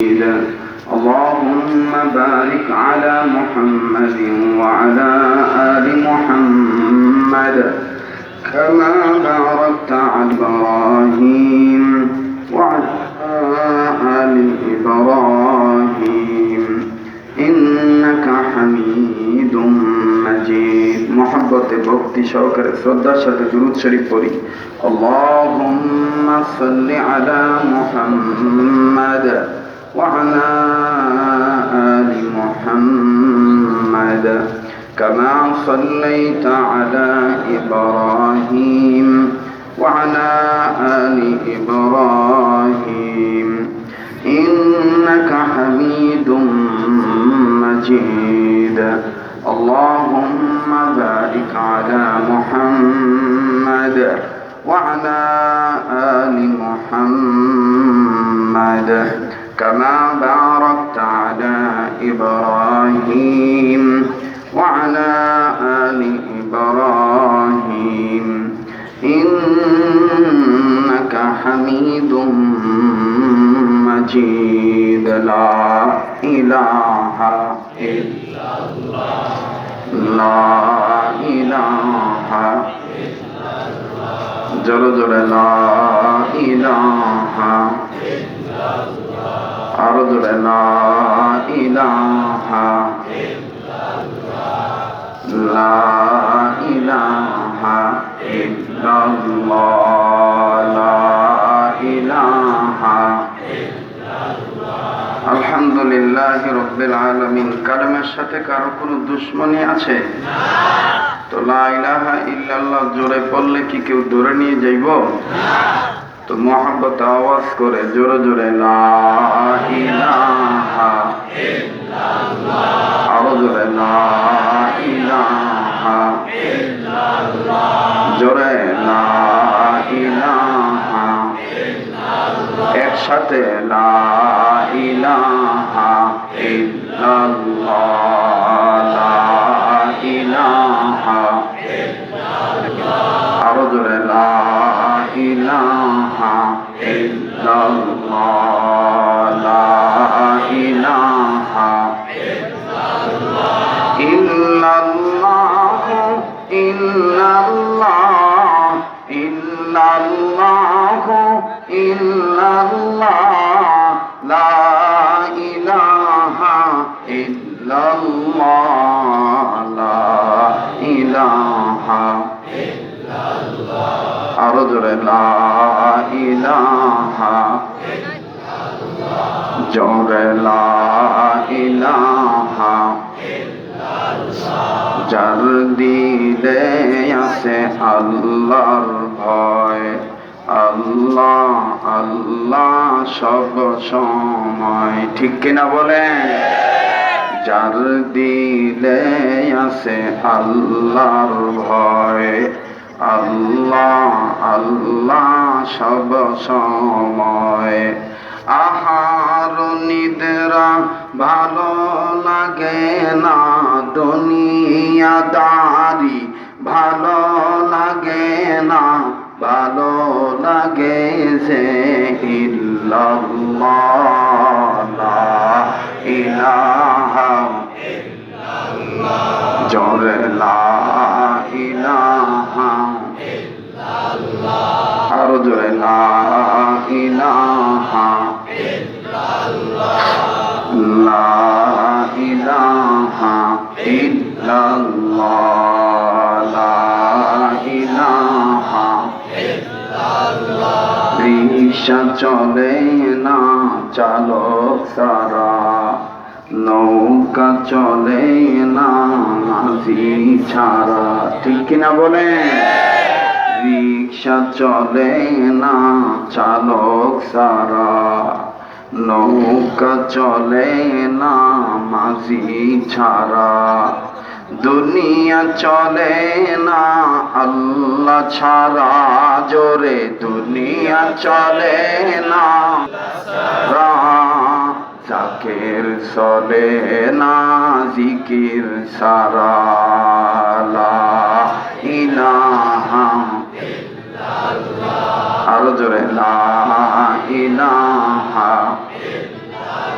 اللهم بارك على محمد وعلى آل محمد كما باركت على إبراهيم وعلى آل إبراهيم إنك حميد مجيد محبت ভক্তি সহকারে শ্রদ্ধার সাথে দুরূদ শরীফ পড়ি اللهم صل على محمد وعلى آل محمد كما صليت على إبراهيم وعلى آل إبراهيم إنك حميد مجيد اللهم بارك على محمد وعلى آل محمد كما باركت على إبراهيم وعلى آل إبراهيم إنك حميد مجيد لا إله إلا الله لا إله إلا الله জোরে জোরে লা ইলাহা ইল্লাল্লাহ আরো জোরে লা ইলাহা ইল্লাল্লাহ লা ইলাহা ইল্লাল্লাহ লা ইলাহা ইল্লাল্লাহ আলহামদুলিল্লাহ রাব্বিল আলামিন কালেমার সাথে কারো কোনো দুশমনি আছে না তো লা ইলাহা ইল্লাল্লাহ জোরে পড়লে কি কেউ ধরে নিয়ে যাইব না তো মোহাব্বত আওয়াজ করে জোরে জোরে লা ইলাহা ইল্লাল্লাহ আরো জোরে লা ইলাহা ইল্লাল্লাহ জোরে লা ইলাহা ইল্লাল্লাহ একসাথে লা ইলাহা ইল্লাল্লাহ লা ইলাহা ইল্লাল্লাহ আরো জোরে লা ইলাহা ইল্লাল্লাহ লা ইলাহা ইল্লাল্লাহ ইল্লাল্লাহ ইল্লাল্লাহ ইল্লাল্লাহ লা ইলাহা ইল্লাল্লাহ লা ইলাহা ইল্লাল্লাহ আরো জোরে লা ইলাহা ইল্লাল্লাহ জোরে লা ইলাহা ইল্লাল্লাহ যার দিলে আছে আল্লাহর ভয় আল্লাহ আল্লাহ সব সময় ঠিক কিনা বলেন যার দিলে আছে আল্লাহর ভয় আল্লাহ আল্লাহ সব সময় আহার নিদ্রা ভালো লাগে না দুনিয়াদারি ভালো লাগে না ভালো লাগে যে ইল্লাল্লাহ লা ইলাহা ইল্লাল্লাহ জোরে লা ইলাহা ইল্লাল্লাহ আরো জোরে লা ইলাহা ইল্লাল্লাহ লা ইলাহা ইল্লাল্লাহ লা ইলাহা ইল্লাল্লাহ রিকশা চলে না চালক সারা নৌকা চলে না মাঝি ছাড়া ঠিক কিনা বলেন রিকশা চলে না চালক সারা নৌকা চলে না মাঝি ছাড়া দুনিয়া চলে না আল্লাহ ছাড়া জোরে দুনিয়া চলে না জাকির চলে না জিকির সারা লা ইলাহা ইল্লাল্লাহ আরো জোরে লা ইলাহা ইল্লাল্লাহ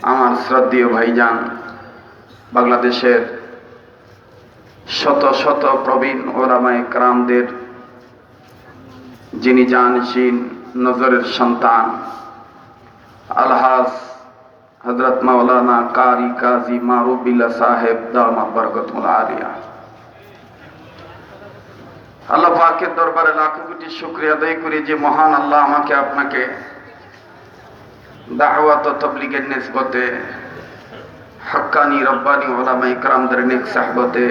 আমার শ্রদ্ধেয় ভাইজান, বাংলাদেশের শত শত প্রবীণ ওলামায়ে কেরামদের যিনি জানশীন নজরের সন্তান আলহাজ হযরত মাওলানা কারি কাজী মারুফ বিল্লাহ সাহেব দামাত বরকতুল আলিয়া, আল্লাহ পাকের দরবারে লাখো কোটি শুকরিয়া আদায় করি যে মহান আল্লাহ আমাকে আপনাকে দাওয়াত ও তাবলীগের নিসবতে হক্কানি রব্বানি ওলামায়ে কেরামদের নেক সাহবতে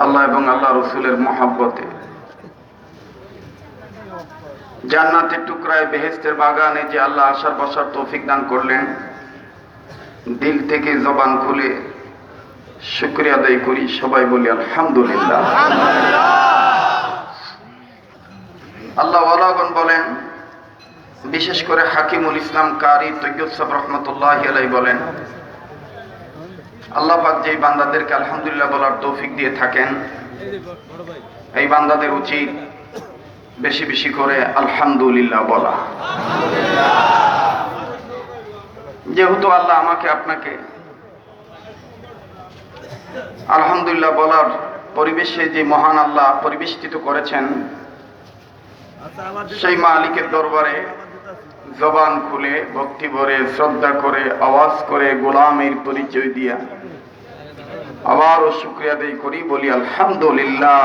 আল্লাহ এবং আল্লাহ রসুলের মহব্বতে জান্নাতের টুকরায় বেহেশতের বাগানে যে আল্লাহ আসার বসার তৌফিক দান করলেন, দিল থেকে জবান খুলে শুকরিয়া আদায় করি। সবাই বলি আলহামদুলিল্লাহ। আল্লাহ ওয়ালাগণ বলেন, বিশেষ করে হাকিমুল ইসলাম কারি তৈয়ব সাহেব রহমতুল্লাহি আলাইহি বলেন, আল্লাহ পাক যেই বান্দাদেরকে আলহামদুলিল্লাহ বলার তৌফিক দিয়ে থাকেন, এই বান্দাদের উচিত বেশি বেশি করে আলহামদুলিল্লাহ বলা। যেহেতু আল্লাহ আমাকে আপনাকে আলহামদুলিল্লাহ বলার পরিবেশে যে মহান আল্লাহ পরিবেষ্টিত করেছেন, সেই মালিকের দরবারে জবান খুলে ভক্তি ভরে শ্রদ্ধা করে আওয়াজ করে গোলামের পরিচয় দিয়া আবারও শুকরিয়া আদায় করি, বলি আলহামদুলিল্লাহ।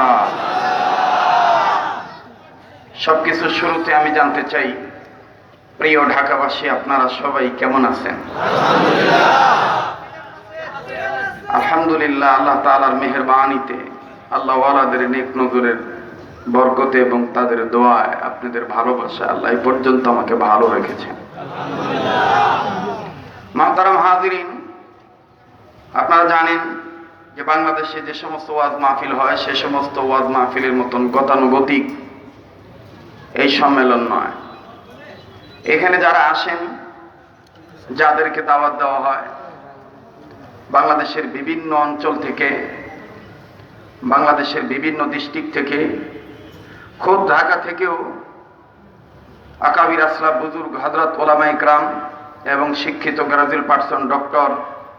সবকিছুর শুরুতে আমি জানতে চাই, প্রিয় ঢাকাবাসী আপনারা সবাই কেমন আছেন? আলহামদুলিল্লাহ। আল্লাহ তাআলার মেহেরবানিতে, আল্লাহ ওয়ালাদের নেক নজরের বরকতে এবং তাদের দোয়ায়, আপনাদের ভালোবাসা আল্লাহ এই পর্যন্ত আমাকে ভালো রেখেছেন। মুহতারাম হাজিরিন, আপনারা জানেন যে বাংলাদেশে যে সমস্ত ওয়াজ মাহফিল হয়, সে সমস্ত ওয়াজ মাহফিলের মতন গতানুগতিক এই সম্মেলন নয়। এখানে যারা আসেন, যাদেরকে দাওয়াত দেওয়া হয় বাংলাদেশের বিভিন্ন অঞ্চল থেকে, বাংলাদেশের বিভিন্ন ডিস্ট্রিক্ট থেকে, খুব ঢাকা থেকেও আকাবির আসলাফ বুজুর্গ হযরত ওলামায়ে কেরাম এবং শিক্ষিত গ্রাজুয়েট পার্সন, ডক্টর,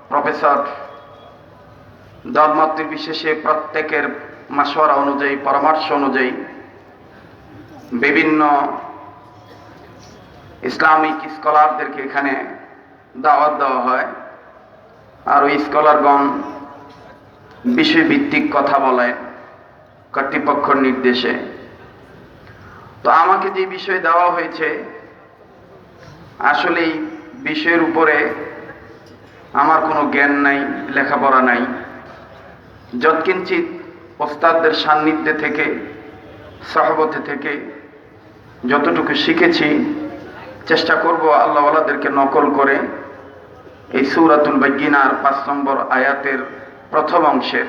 প্রফেসর, দলমত বিশেষে প্রত্যেকের মাশওয়ারা অনুযায়ী, পরামর্শ অনুযায়ী বিভিন্ন ইসলামিক স্কলারদেরকে এখানে দাওয়াত দেওয়া হয়। আর ওই স্কলারগণ বিষয়ভিত্তিক কথা বলেন কর্তৃপক্ষের নির্দেশে। তো আমাকে যে বিষয় দেওয়া হয়েছে, আসলে এই বিষয়ের উপরে আমার কোনো জ্ঞান নাই, লেখাপড়া নাই। যৎকিঞ্চিত ওস্তাদদের সান্নিধ্যে থেকে, সহবতে থেকে যতটুকু শিখেছি, চেষ্টা করব আল্লাহ ওয়ালাদেরকে নকল করে এই সূরাতুল বায়িনার 5 নম্বর আয়াতের প্রথম অংশের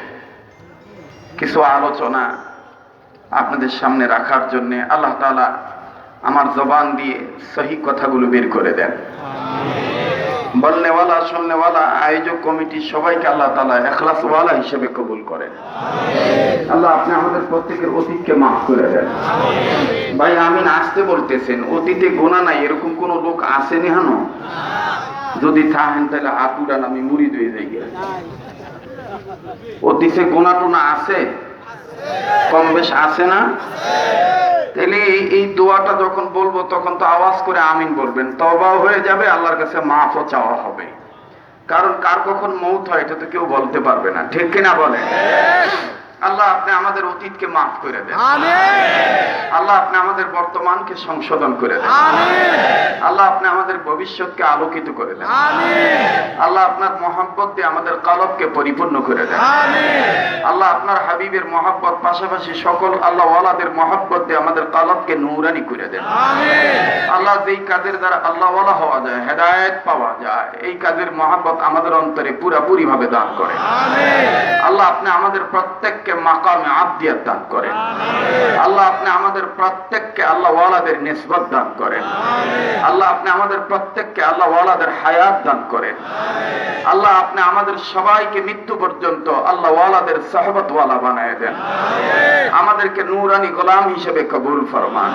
কিছু আলোচনা আপনাদের সামনে রাখার জন্য আল্লাহ তাআলা আমার জবান দিয়ে সহি কথাগুলো বের করে দেন। বলনেওয়ালা, শুননেওয়ালা, আয়োজক কমিটি সবাইকে আল্লাহ তাআলা ইখলাসওয়ালা হিসেবে কবুল করেন। আল্লাহ আপনি আমাদের প্রত্যেকের অতীতকে মাফ করে দেন। ভাই আমিন আসতে বলতেছেন, অতীতে গোনা নাই এরকম কোন লোক আসেনি হানো? যদি থাকেন তাহলে হাত উড়ান, আমি মুড়ি দিয়ে যাই। অতীতে গোনা টোনা আছে, কম বেশ আছে না? তাহলে এই দোয়াটা যখন বলবো তখন তো আওয়াজ করে আমিন বলবেন, তওবাও হয়ে যাবে, আল্লাহর কাছে মাফও চাওয়া হবে। কারণ কার কখন মৌত হয় এটা তো কেউ বলতে পারবে না, ঠিক কিনা বলেন? আল্লাহ আপনি আমাদের অতীতকে মাফ করে দেন। আল্লাহ আপনি আমাদের বর্তমানকে সংশোধন করে দেন। আল্লাহ আপনি আমাদের ভবিষ্যৎকে আলোকিত করে দেন। আল্লাহ আপনার মহব্বত দিয়ে আমাদের কলবকে পরিপূর্ণ করে দেন। আল্লাহ আপনার হাবিবের মহব্বত পাশাপাশি সকল আল্লাহ ওয়ালাদের মহব্বত দিয়ে আমাদের কলবকে নূরানি করে দেন। আল্লাহ যেই কাজের দ্বারা আল্লাহ ওয়ালা হওয়া যায়, হেদায়েত পাওয়া যায়, এই কাজের মহব্বত আমাদের অন্তরে পুরাপুরি ভাবে দান করেন। আল্লাহ আপনি আমাদের প্রত্যেক প্রত্যেককে মাকামে আবদিয়াত দান করেন। আল্লাহ আপনি আমাদের প্রত্যেককে আল্লাহ ওয়ালাদের নিসবত দান করেন। আল্লাহ আপনি আমাদের প্রত্যেককে আল্লাহ ওয়ালাদের হায়াত দান করেন। আল্লাহ আপনি আমাদের সবাইকে মৃত্যু পর্যন্ত আল্লাহ ওয়ালাদের সাহবত ওয়ালা বানায় দেন। আমাদেরকে নূরানি গোলাম হিসেবে কবুল ফরমান।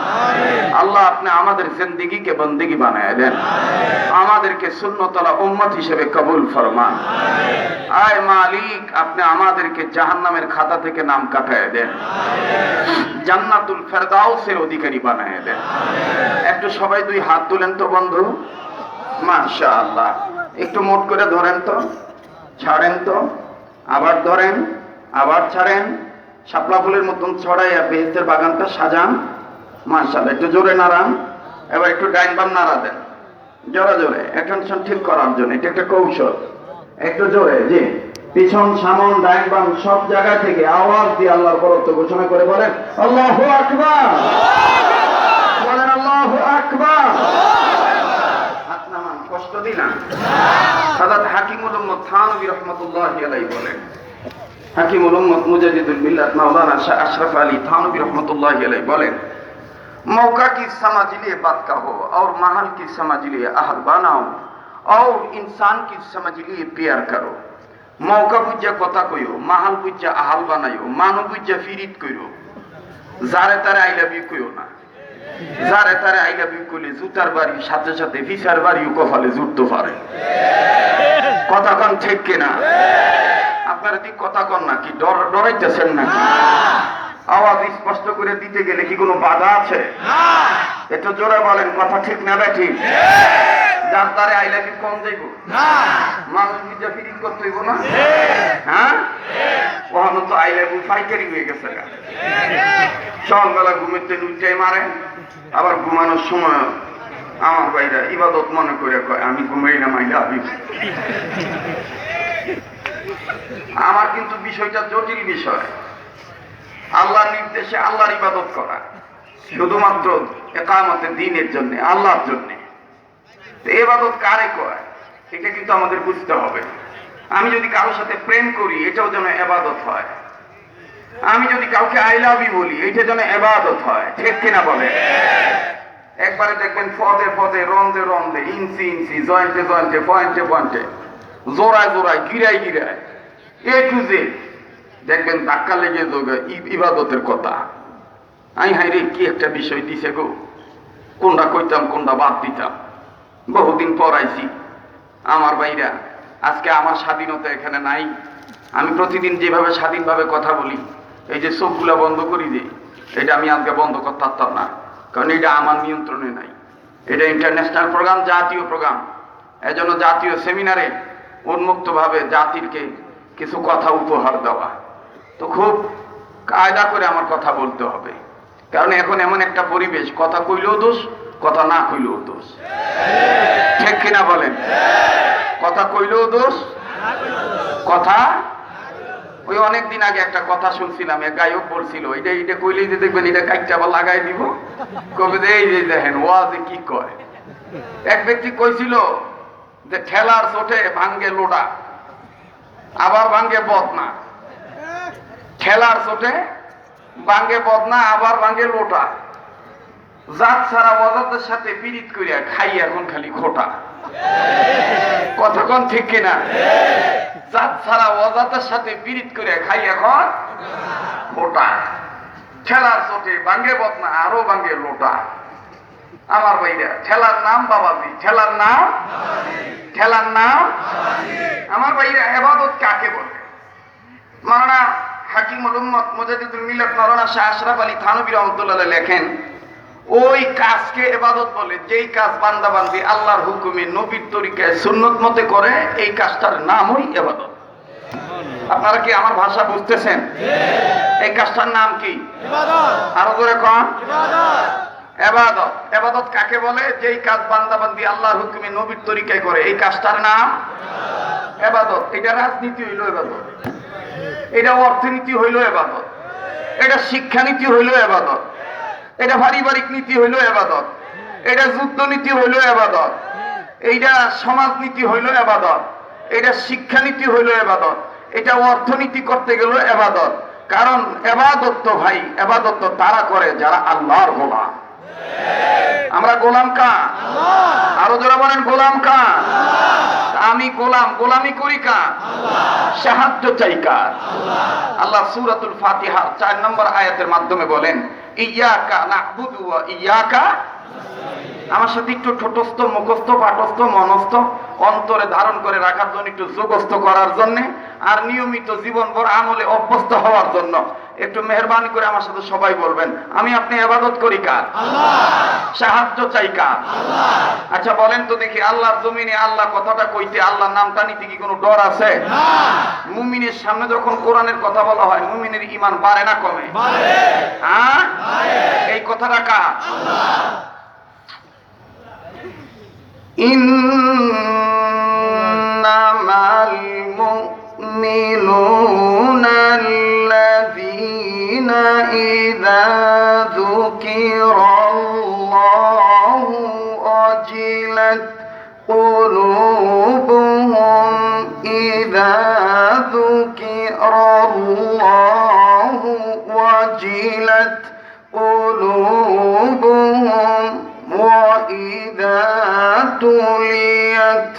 আল্লাহ আপনি আমাদের জিন্দেগিকে বন্দেগি বানায় দেন। আমাদেরকে সুন্নতওয়ালা উম্মত হিসেবে কবুল ফরমান। আয় মালিক, আপনি আমাদেরকে জাহান্নামের খাতা থেকে নাম কাটায় দেন, জান্নাতুল ফেরদাউসের অধিকারী বানায় দেন। একটু সবাই দুই হাত তুলেন তো বন্ধু। মাশাআল্লাহ। একটু মোট করে ধরেন তো, ছাড়েন তো, আবার ধরেন, আবার ছাড়েন। শাপলা ফুলের মতন ছড়াইয়া বেহেশতের বাগানটা সাজান। মাশাআল্লাহ। একটু জোরে নাড়ান। এবার একটু ডাইন বাম নাড়া দেন, জোরে জোরে অ্যাটেনশন ঠিক করার জন্য। এটা একটা কৌশল। একটু জোরে, জি। পিছন সামন ডাইন বাম সব জায়গা থেকে আওয়াজ দিয়ে আল্লাহর বরত্ব ঘোষণা করে বলেন আল্লাহু আকবার। বলেন আল্লাহু আকবার। হাত নামান, কষ্ট দিলাম। হযরত হাকিমুল উম্মত থানভী রাহমাতুল্লাহি আলাইহি বলেন, হাকিমুল উম্মত মুজাদ্দিদুল মিল্লাত মাওলানা শাহ আশরাফ আলী থানভী রাহমাতুল্লাহি আলাইহি বলেন, मौका की समझ लिए बात कहो और महल की समझ लिए अहल बनाओ और इंसान की समझ लिए प्यार करो। मौका बुझा कथा कइयो, महल बुझा अहल बनाइयो, मानो बुझा फिरित कइयो, जारे तारे आई लाभ यू कइयो ना। जारे तारे आई लाभ यू कइले জুতার বাড়ি সাথে সাথে ফিসার বাড়িও কপালে জুটতে পারে। কথা কোন ঠিক কিনা? আপনারা কি কথা কোন নাকি ডরাইতেছেন নাকি? আওয়াজ স্পষ্ট করে দিতে গেলে কি কোনো বাধা আছে? একটু জোরে বলেন, কথা ঠিক না ঠিক? যার দ্বারে আই লাভ ইউ কম যাইব না, মানুষ নিজে ফিরিং করতে হইব না। হ্যাঁ, ওখানে তো আই লাভ ইউ ফাইকারি হয়ে গেছে। সকালবেলা ঘুমেতে নুইটাই মারে, আবার ঘুমানোর সময় আমার ভাইরা ইবাদত মনে করে কয় আমি ঘুমাই না, আই লাভ ইউ। আমার কিন্তু বিষয়টা জটিল বিষয়। আল্লাহর নির্দেশে আল্লাহর ইবাদত করা, শুধুমাত্র ইকামতে দ্বীনের জন্য, আল্লাহর জন্য। ইবাদত কারে কয় এটা কিন্তু আমাদের বুঝতে হবে। আমি যদি কারোর সাথে প্রেম করি এটাও যেন ইবাদত হয়। আমি যদি কাউকে আই লাভ ইউ বলি এটা যেন ইবাদত হয়। ঠিক কিনা বলে? একবারে দেখবেন পদে পদে, রন্দে রন্দে, ইঞ্চি ইঞ্চি, জয়েন্টে জয়েন্টে, পয়েন্টে পয়েন্টে, জোড়ায় জোড়ায়, গিরায় গিরায়, এ টু জেড দেখবেন ধাক্কা লেগে যোগে ইবাদতের কথা। আই হাই রে, কি একটা বিষয় দিছে গো, কোনটা কইতাম কোনটা বাদ দিতাম। বহুদিন পর আইছি। আমার ভাইরা, আজকে আমার স্বাধীনতা এখানে নাই। আমি প্রতিদিন যেভাবে স্বাধীনভাবে কথা বলি, এই যে চোখগুলা বন্ধ করি যে, এটা আমি আজকে বন্ধ করতে পারতাম না, কারণ এটা আমার নিয়ন্ত্রণে নাই। এটা ইন্টারন্যাশনাল প্রোগ্রাম, জাতীয় প্রোগ্রাম। এজন্য জাতীয় সেমিনারে উন্মুক্তভাবে জাতিরকে কিছু কথা উপহার দেওয়া, তো খুব কায়দা করে আমার কথা বলতে হবে। কারণ এখন এমন একটা পরিবেশ, কথা কইলেও দোষ, কথা না কইলেও দোষ। ঠিক কিনা বলেন? কথা কইলেও দোষ, কথা ওই অনেকদিন আগে একটা কথা শুনছিলাম, এক গায়ক বলছিল এটা এটা কইলেই যে দেখবেন এটা কাইটা আবার লাগাই দিব, কবে যে এই যে দেখেন ওয়াজে কি কয়। এক ব্যক্তি কইছিল যে ঠেলার চোটে ভাঙ্গে লোডা, আবার ভাঙ্গে বদনা। ঠেলার চোটে ভাঙ্গে বদনা, আবার ভাঙ্গে লোটা। জাত ছাড়া ওয়াজাতের সাথে পীড়িত করিয়া খাই এখন খালি খোটা। কতক্ষণ ঠিক কিনা? জাত ছাড়া ওয়াজাতের সাথে পীড়িত করিয়া খাই এখন খোটা। ঠেলার চোটে ভাঙ্গে বদনা, আরো ভাঙ্গে লোটা। আমার ভাইরা, ঠেলার নাম বাবাজি, ঠেলার নাম, ঠেলার নাম। আমার ভাইরা, ইবাদত কাকে বলে? মাওলানা হাকিমুল উম্মত মুজাদ্দিদুল মিল্লাত মাওলানা শাহ আশরাফ আলী থানভী রাহমাতুল্লাহ লেখেন, ওই কাজকে ইবাদত বলে যেই কাজ বান্দা বান্দি আল্লাহর হুকুমে নবীর তরিকায় সুন্নত মতে করে, এই কাজটার নামই ইবাদত। আপনারা কি আমার ভাষা বুঝতেছেন? এই কাজটার নাম কি? ইবাদত। আরো জোরে কোন? ইবাদত। ইবাদত। ইবাদত কাকে বলে? যেই কাজ বান্দা বান্দি আল্লাহর হুকুমে নবীর তরিকায় করে, এই কাজটার নাম ইবাদত। এটা রাজনীতি হইল ইবাদত, এটা অর্থনীতি হইল ইবাদত, এটা শিক্ষানীতি হইল ইবাদত, এটা পারিবারিক নীতি হইল ইবাদত, এটা যুদ্ধ নীতি হইল ইবাদত, এইটা সমাজনীতি হইল ইবাদত, এটা শিক্ষানীতি হইল ইবাদত, এটা অর্থনীতি করতে গেল ইবাদত। কারণ ইবাদত তো ভাই, ইবাদত তো তারা করে যারা আল্লাহর গোলাম। আমরা গোলাম কার? আরো যারা বলেন গোলাম কার? আমি গোলাম, গোলামি করি কার? সাহায্য চাই কার? আল্লাহ সূরাতুল ফাতিহা 4 নম্বর আয়াতের মাধ্যমে বলেন, ইয়াকা না'বুদু ওয়া ইয়াকা। আমার সাথে একটু ঠোঁটস্থ, মুখস্থ, পাঠস্থ, মনস্থ অন্তরে ধারণ করে রাখার জন্য, একটু যোগস্থ করার জন্য, আর নিয়মিত জীবনভর আমলে অভ্যস্ত হওয়ার জন্য একটু মেহেরবানি করে আমার সাথে সবাই বলবেন, আমি আপনি ইবাদত করি কার? আল্লাহ। সাহায্য চাই কার? আল্লাহ। আচ্ছা বলেন তো দেখি, আল্লাহর জমিনে আল্লাহ কথাটা কইতে, আল্লাহর নামটা নিতে কি কোনো ডর আছে? না। মুমিনের সামনে যখন কোরআনের কথা বলা হয়, মুমিনের ঈমান বাড়ে না কমে? বাড়ে। হ্যাঁ, এই কথাটা কার? আল্লাহ। ইন্নামাল মুমিনুনা আল্লাযীনা ইযা যুকিরাল্লাহু ওয়াজিলাত কুলুবুহুম, ইযা যুকিরাল্লাহু ওয়াজিলাত কুলুবুহুম وَإِذَا تُلِيَتْ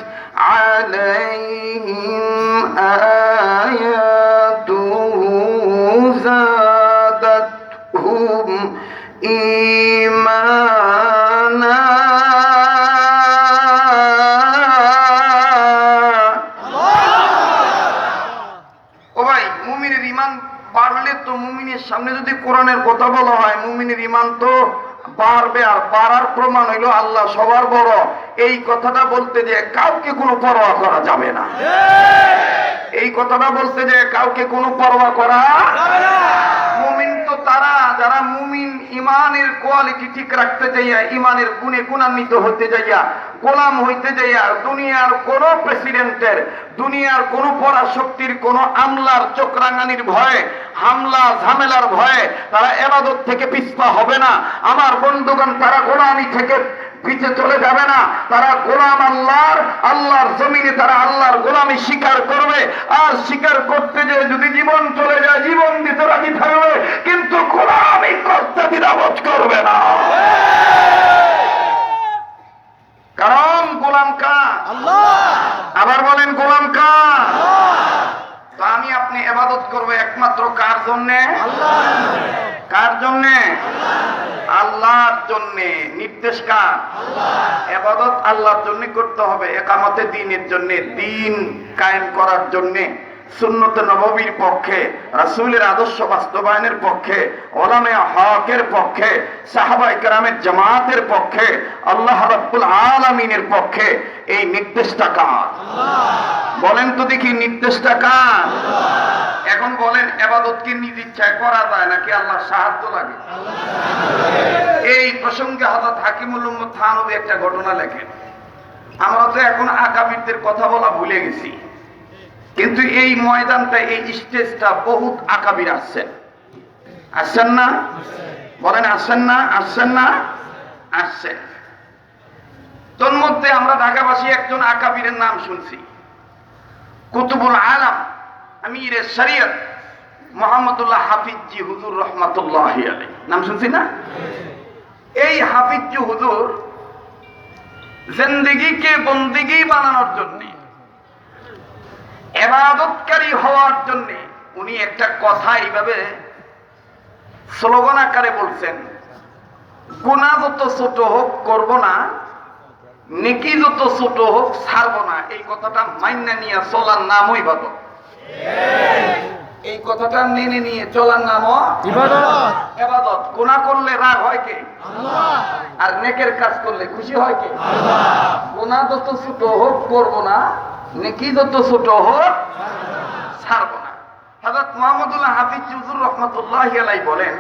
عَلَيْهِمْ آيَاتُهُ زَادَتْهُمْ إِيمَانًا। ও ভাই, মুমিনের ঈমান বাড়লে তো, মুমিনের সামনে যদি কোরআনের কথা বলা হয়, মুমিনের ঈমান তো বাড়বে। আর বাড়ার প্রমাণ হইল আল্লাহ সবার বড়, এই কথাটা বলতে যে কাউকে কোনো পরোয়া করা যাবে না। এই কথাটা বলতে যে কাউকে কোনো পরোয়া করা যাবে না। মুমিন তো তারা যারা মুমিন ইমানের কোয়ালিটি ঠিক রাখতে যাইয়া, ইমানের গুণে গুণান্বিত হতে যাইয়া, গোলাম হইতে যাইয়া, দুনিয়ার কোন প্রেসিডেন্টের, দুনিয়ার কোন পরাশক্তির কোন আমলার চোখরাঙানির ভয়ে, হামলা ঝামেলার ভয়ে তারা ইবাদত থেকে পিছপা হবে না। আমার বন্ধুগণ, তারা গোলামি থেকে পিছে চলে যাবে না। তারা গোলাম আল্লাহর, আল্লাহর জমিনে তারা আল্লাহর গোলামি স্বীকার করবে। আর স্বীকার করতে যে যদি জীবন চলে যায়, জীবন দিতে রাজি থাকবে, কিন্তু গোলামি করতে দ্বিধাবোধ করবে না। কারণ গোলাম কার? আল্লাহ। আবার বলেন গোলাম কার? আল্লাহ। তো আমি আপনি ইবাদত করব একমাত্র কার জন্যে? আল্লাহ। কার জন্যে? আল্লাহর জন্যে। নির্দেশ কার? আল্লাহ। ইবাদত আল্লাহর জন্য করতে হবে, ইকামতে দ্বীনের জন্য, দ্বীন কায়েম করার জন্য, সুন্নত নববীর পক্ষে, রাসূলের আদর্শ বাস্তবায়নের পক্ষে, উলামায়ে হকের পক্ষে, সাহাবায়ে কেরামের জামাতের পক্ষে, আল্লাহ রাব্বুল আলামিনের পক্ষে। এই নির্দেশটা কার? আল্লাহ। বলেন তো দেখি, নির্দেশটা কার? আল্লাহ। এখন বলেন, ইবাদত কি নিজ ইচ্ছায় করা যায় নাকি আল্লাহর সাহায্য লাগে? আল্লাহ। এই প্রসঙ্গে হযরত হাকিমুল উম্মত থানবী একটা ঘটনা লেখেন। আমরা তো এখন আকাবিরদের কথা বলা ভুলে গেছি, কিন্তু এই ময়দানটা, এই স্টেজটা বহুত আকাবির আসছেন। আসছেন না? বলেন আসছেন না? আসছেন না? আসছেন। তোর মধ্যে আমরা ঢাকাবাসী একজন আকাবিরের নাম শুনছি, কুতুবুল আলম আমিরে শরীয়ত মুহাম্মদুল্লাহ হাফিজি হুজুর রহমাতুল্লাহি আলাইহি, নাম শুনছি না? এই হাফিজি হুজুর জিন্দেগিকে বন্দেগি বানানোর জন্য, ইবাদতকারী হওয়ার জন্য উনি একটা কথা এইভাবে স্লোগান আকারে বলছেন, গুনাহ যত ছোট হোক করব না, নেকি যত ছোট হোক ছাড়ব না। এই কথাটা মাইন্না নিয়ে চলার নামও ইবাদত। এই কথাটা মেনে নিয়ে চলার নামও ইবাদত। ইবাদত। গুনাহ করলে রাগ হয় কে? আল্লাহ। আর নেকের কাজ করলে খুশি হয় কে? আল্লাহ। গুনাহ যত ছোট হোক করব না, নেকি যত ছোট হোক ছাড়ব না। হযরত মুহাম্মদুল্লাহ হাফিজ হুজুর রাহমাতুল্লাহি আলাইহি বলেন,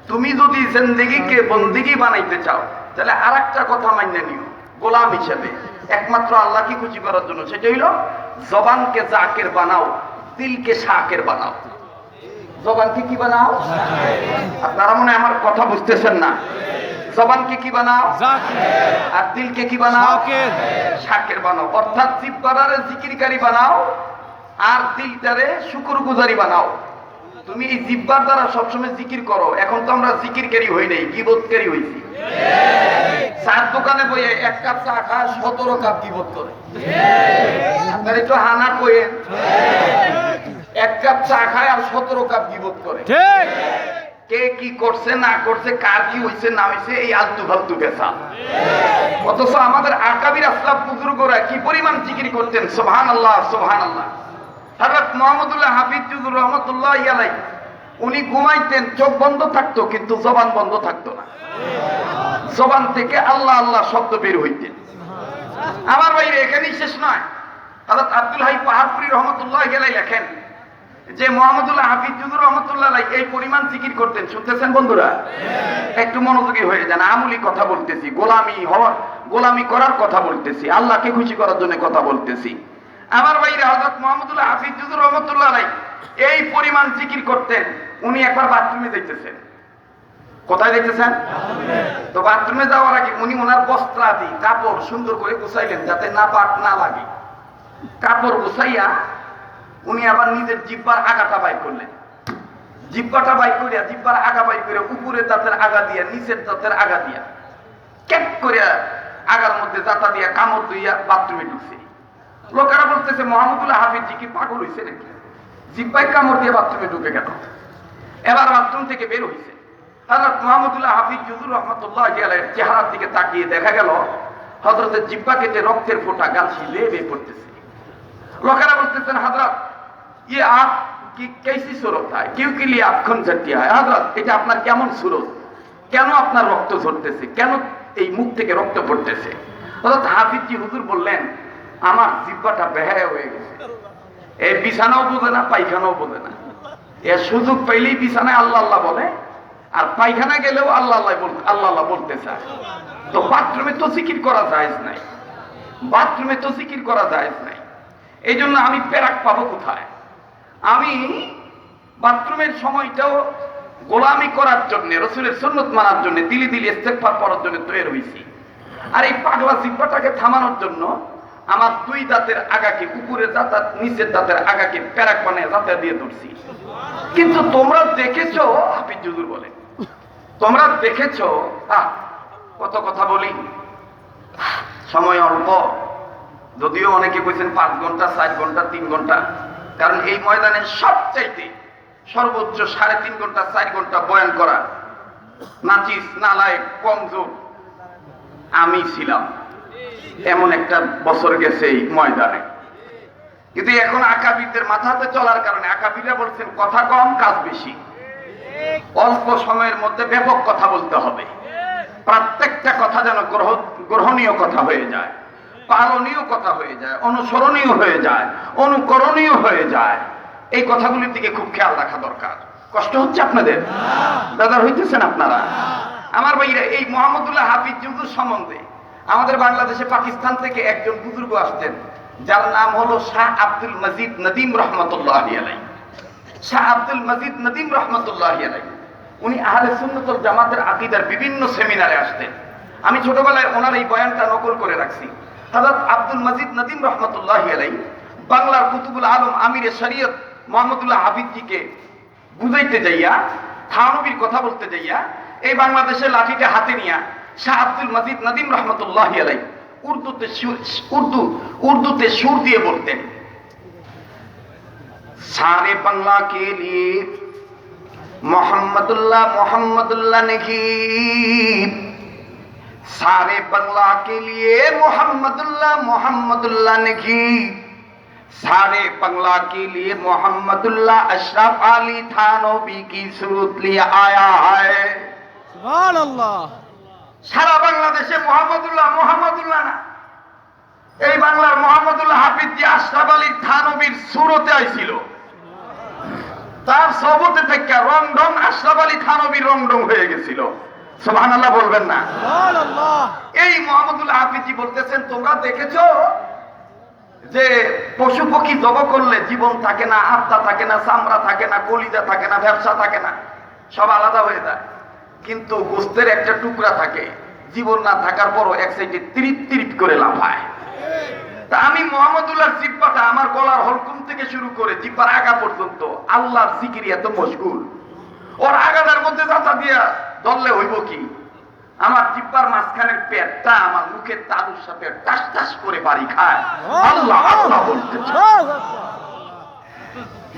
তুমি যদি জিন্দেগিকে বন্দেগি বানাইতে চাও, তাহলে আরেকটা কথা মাইনে নিও গোলাম হিসেবে, একমাত্র আল্লাহকে খুশি করার জন্য। সেটা হইল জবানকে জাকির বানাও, দিলকে শাকির বানাও। জবানকে কি বানাও? আপনারা মনে হয় আমার কথা বুঝতেছেন না। জবানকে কি বানাও? জাকির। আর দিলকে কি বানাও? শাকির। শাকির বানাও। অর্থাৎ জিহ্বারে জিকিরকারী বানাও, আর দিলটারে শুকরগুজারি বানাও। তুমি এই জিহ্বার দ্বারা সবসময় জিকির করো। এখন তো আমরা জিকিরকারী হই নাই, গীবতকারী হইছি। চার দোকানে বইয়ে 1 কাপ চা খায় 17 কাপ গীবত করে। আপনার একটু হানা কইেন, 1 কাপ চা খায় আর 17 কাপ গীবত করে। ঠিক, কে কি করছে না করছে, কার কি হইছে না হইছে, এই আলতু ফালতু বেচা। অথচ আমাদের আকাবির আসলাফ বুজুর্গরা কি পরিমাণ জিকির করতেন। সুবহানাল্লাহ সুবহানাল্লাহ। হযরত মুহাম্মদুল্লাহ হাফিজ হুজুর রাহমাতুল্লাহি আলাইহি, উনি ঘুমাইতেন, চোখ বন্ধ থাকতো কিন্তু জবান বন্ধ থাকতো না। জবান থেকে আল্লাহ আল্লাহ শব্দ বের হইতেন। আমার ভাইরে, এখানেই শেষ নয়। হযরত আব্দুল হাই পাহাড়পুরি রহমাতুল্লাহি আলাইহি লেখেন যে মুহাম্মদুল্লাহ হাফিজ হুজুর রাহমাতুল্লাহি আলাইহি এই পরিমাণ জিকির করতেন। শুনতেছেন বন্ধুরা? একটু মনোযোগী হয়ে যান। আমলি কথা বলতেছি, গোলামি করার কথা বলতেছি, আল্লাহকে খুশি করার জন্য কথা বলতেছি। আমার ভাইরা, হযরত মুহাম্মদুল্লাহ হাফিজ হুজুর রাহমাতুল্লাহি আলাইহি এই পরিমাণ জিকির করতেন। উনি একবার বাথরুমে যাইতেছেন। কোথায় যাইতেছেন? তো বাথরুমে যাওয়ার আগে উনি ওনার বস্ত্রাদি কাপড় সুন্দর করে গুছাইলেন যাতে না পাক না লাগে। কাপড় গুছাইয়া উনি আবার নিজের জিহ্বার আগাটা বাইর করলেন। জিহ্বাটা বাইর করিয়া, জিহ্বার আগা বাইর করে উপরের দাঁতের আগা দিয়া নিচের দাঁতের আগা দিয়া ক্যাপ করিয়া আগার মধ্যে জাতা দিয়া কামড় দিয়া বাথরুমে ঢুকছে। লোকেরা বলতেছে মুহাম্মদুল্লাহ হাফিজ জি কি পাগল হইছে নাকি? জিহ্বায় কামড় দিয়ে বাথরুমে ঢুকে গেল। এবার বাথরুম থেকে বের হইছে। হযরত মুহাম্মদুল্লাহ হাফিজ হুজুর রাহমাতুল্লাহি আলাইহির চেহারার দিকে তাকিয়ে দেখা গেল হযরতের জিহ্বা কেটে রক্তের ফোঁটা গাছি বেয়ে বেয়ে পড়তেছে। লোকেরা বলতেছেন, হযরত ये आप की कैसी सूरत है, क्यों के लिए आप खून झरती है? हजरत, এটা আপনার কেমন सूरत, কেন আপনার রক্ত ঝরতেছে, কেন এই মুখ থেকে রক্ত পড়তেছে? হযরত হাফিজ জি হুজুর বললেন, আমার জিহ্বাটা বেহায়া হয়ে গেছে। এই বিছানাও বোঝে না, পায়খানাও বোঝে না। এর সুযোগ পাইলেই বিছানায় আল্লাহ আল্লাহ বলে, আর পায়খানা গেলেও আল্লাহ আল্লাহ বলতে চায়। তো বাথরুমে তো জিকির করা জায়েজ নাই, বাথরুমে তো জিকির করা জায়েজ নাই। এই জন্য আমি পেরাক পাবো কোথায়? আমি বাথরুমের সময়টাও গোলামি করার জন্য, রাসূলের সুন্নাত মানার জন্য, দিলি দিলি ইস্তেগফার পড়ার জন্য তৈরি হইছি। আর এই পাগলা জিহ্বাটাকে থামানোর জন্য আমার 2 দাঁতের আগাকে, উপরের দাঁত আর নিচের দাঁতের আগাকে পেরাক বানিয়ে দাঁতে দিয়ে ধরছি। কিন্তু তোমরা দেখেছো, হাফিজ হুজুর বলে, তোমরা দেখেছো কত কথা বলি, সময় অল্প। যদিও অনেকে কইছেন 5 ঘন্টা, 4 ঘন্টা, 3 ঘন্টা, কারণ এই ময়দানে সবচাইতে সর্বোচ্চ 3.5 ঘন্টা 4 ঘন্টা বয়ান করা নাচিস নালায়েক কমজোর আমি ছিলাম। এমন একটা বছর গেছে এই ময়দানে। কিন্তু এখন আকাবিরদের মাথাতে চলার কারণে আকাবিররা বলছেন কথা কম কাজ বেশি, অল্প সময়ের মধ্যে ব্যাপক কথা বলতে হবে, প্রত্যেকটা কথা যেন গ্রহণীয় কথা হয়ে যায়, পালনীয় কথা হয়ে যায়, অনুসরণীয় হয়ে যায়, অনুকরণীয় হয়ে যায়। এই কথাগুলির দিকে খুব খেয়াল রাখা দরকার। কষ্ট হচ্ছে আপনাদের? বেজার হইতেছেন আপনারা? আমার ভাইরা, এই মুহাম্মদুল্লাহ হাফিজ হুজুর সম্বন্ধে আমাদের বাংলাদেশে পাকিস্তান থেকে একজন বুজুর্গ আসতেন, যার নাম হলো শাহ আব্দুল মজিদ নদীম রহমতুল্লাহি আলাইহি। শাহ আব্দুল মজিদ নদীম রহমতুল্লাহি আলাইহি উনি আহলে সুন্নাত ওয়াল জামাতের আকীদার বিভিন্ন সেমিনারে আসতেন। আমি ছোটবেলায় ওনার এই বয়ানটা নকল করে রাখছি। হযরত আব্দুল মজিদ নদীম রহমতুল্লাহি আলাইহি বাংলার কুতুবুল আলম আমিরে শরীয়ত মুহাম্মদুল্লাহ হাফিজ জিকে বুঝাইতে যাইয়া, থানবীর কথা বলতে যাইয়া, এই বাংলাদেশের লাঠিটা হাতে নিয়া শাহ আব্দুল মজিদ নদীম রহমতুল্লাহি আলাইহি উর্দুতে সুর দিয়ে বলতেন, সারে বাংলা কে লিয়ে মোহাম্মদুল্লাহ নেকি, सारे बंगला के लिए मोहम्मदुल्लाह नहीं, सारे बंगला के लिए मोहम्मदुल्लाह अशरफ अली थानवी की सूरत लिया आया है। सुभान अल्लाह। सारा बांग्लादेशे मोहम्मदुल्लाह ना, এই বাংলার মুহাম্মদুল্লাহ হাফিজ জি আশরাফ আলী থানবীর সুরতে আইছিল। তার সবতে থেকে রং আশরাফ আলী থানবীর রং হয়ে গেছিল। সুবহানাল্লাহ বলবেন না? সুবহানাল্লাহ। এই মুহাম্মদুল্লাহ হাফিজ জি বলতেছেন, তোমরা দেখেছো যে পশু পক্ষী জব করলে জীবন থাকে না, আত্মা থাকে না, চামড়া থাকে না, কলিজা থাকে না, ব্যবসা থাকে না, সব আলাদা হয়ে যায়। কিন্তু গোশতের একটা টুকরা থাকে, জীবন না থাকার পরও এক সাইডে তিরিপ তিরিপ করে লাফায়। তা আমি মুহাম্মদুল্লাহ আব্দুল্লাহর জিব্বাটা আমার গলার হলকুম থেকে শুরু করে জিব্বার আগা পর্যন্ত আল্লাহর জিকিরে এত মশগুল, ওর আগাটার মধ্যে যাতা দিয়া দললে হইব কি? আমার জিব্বার মাঝখানের পেটটা আমার মুখের তালুর সাথে টাস টাস করে বাড়ি খায়। আল্লাহ আল্লাহ বলতে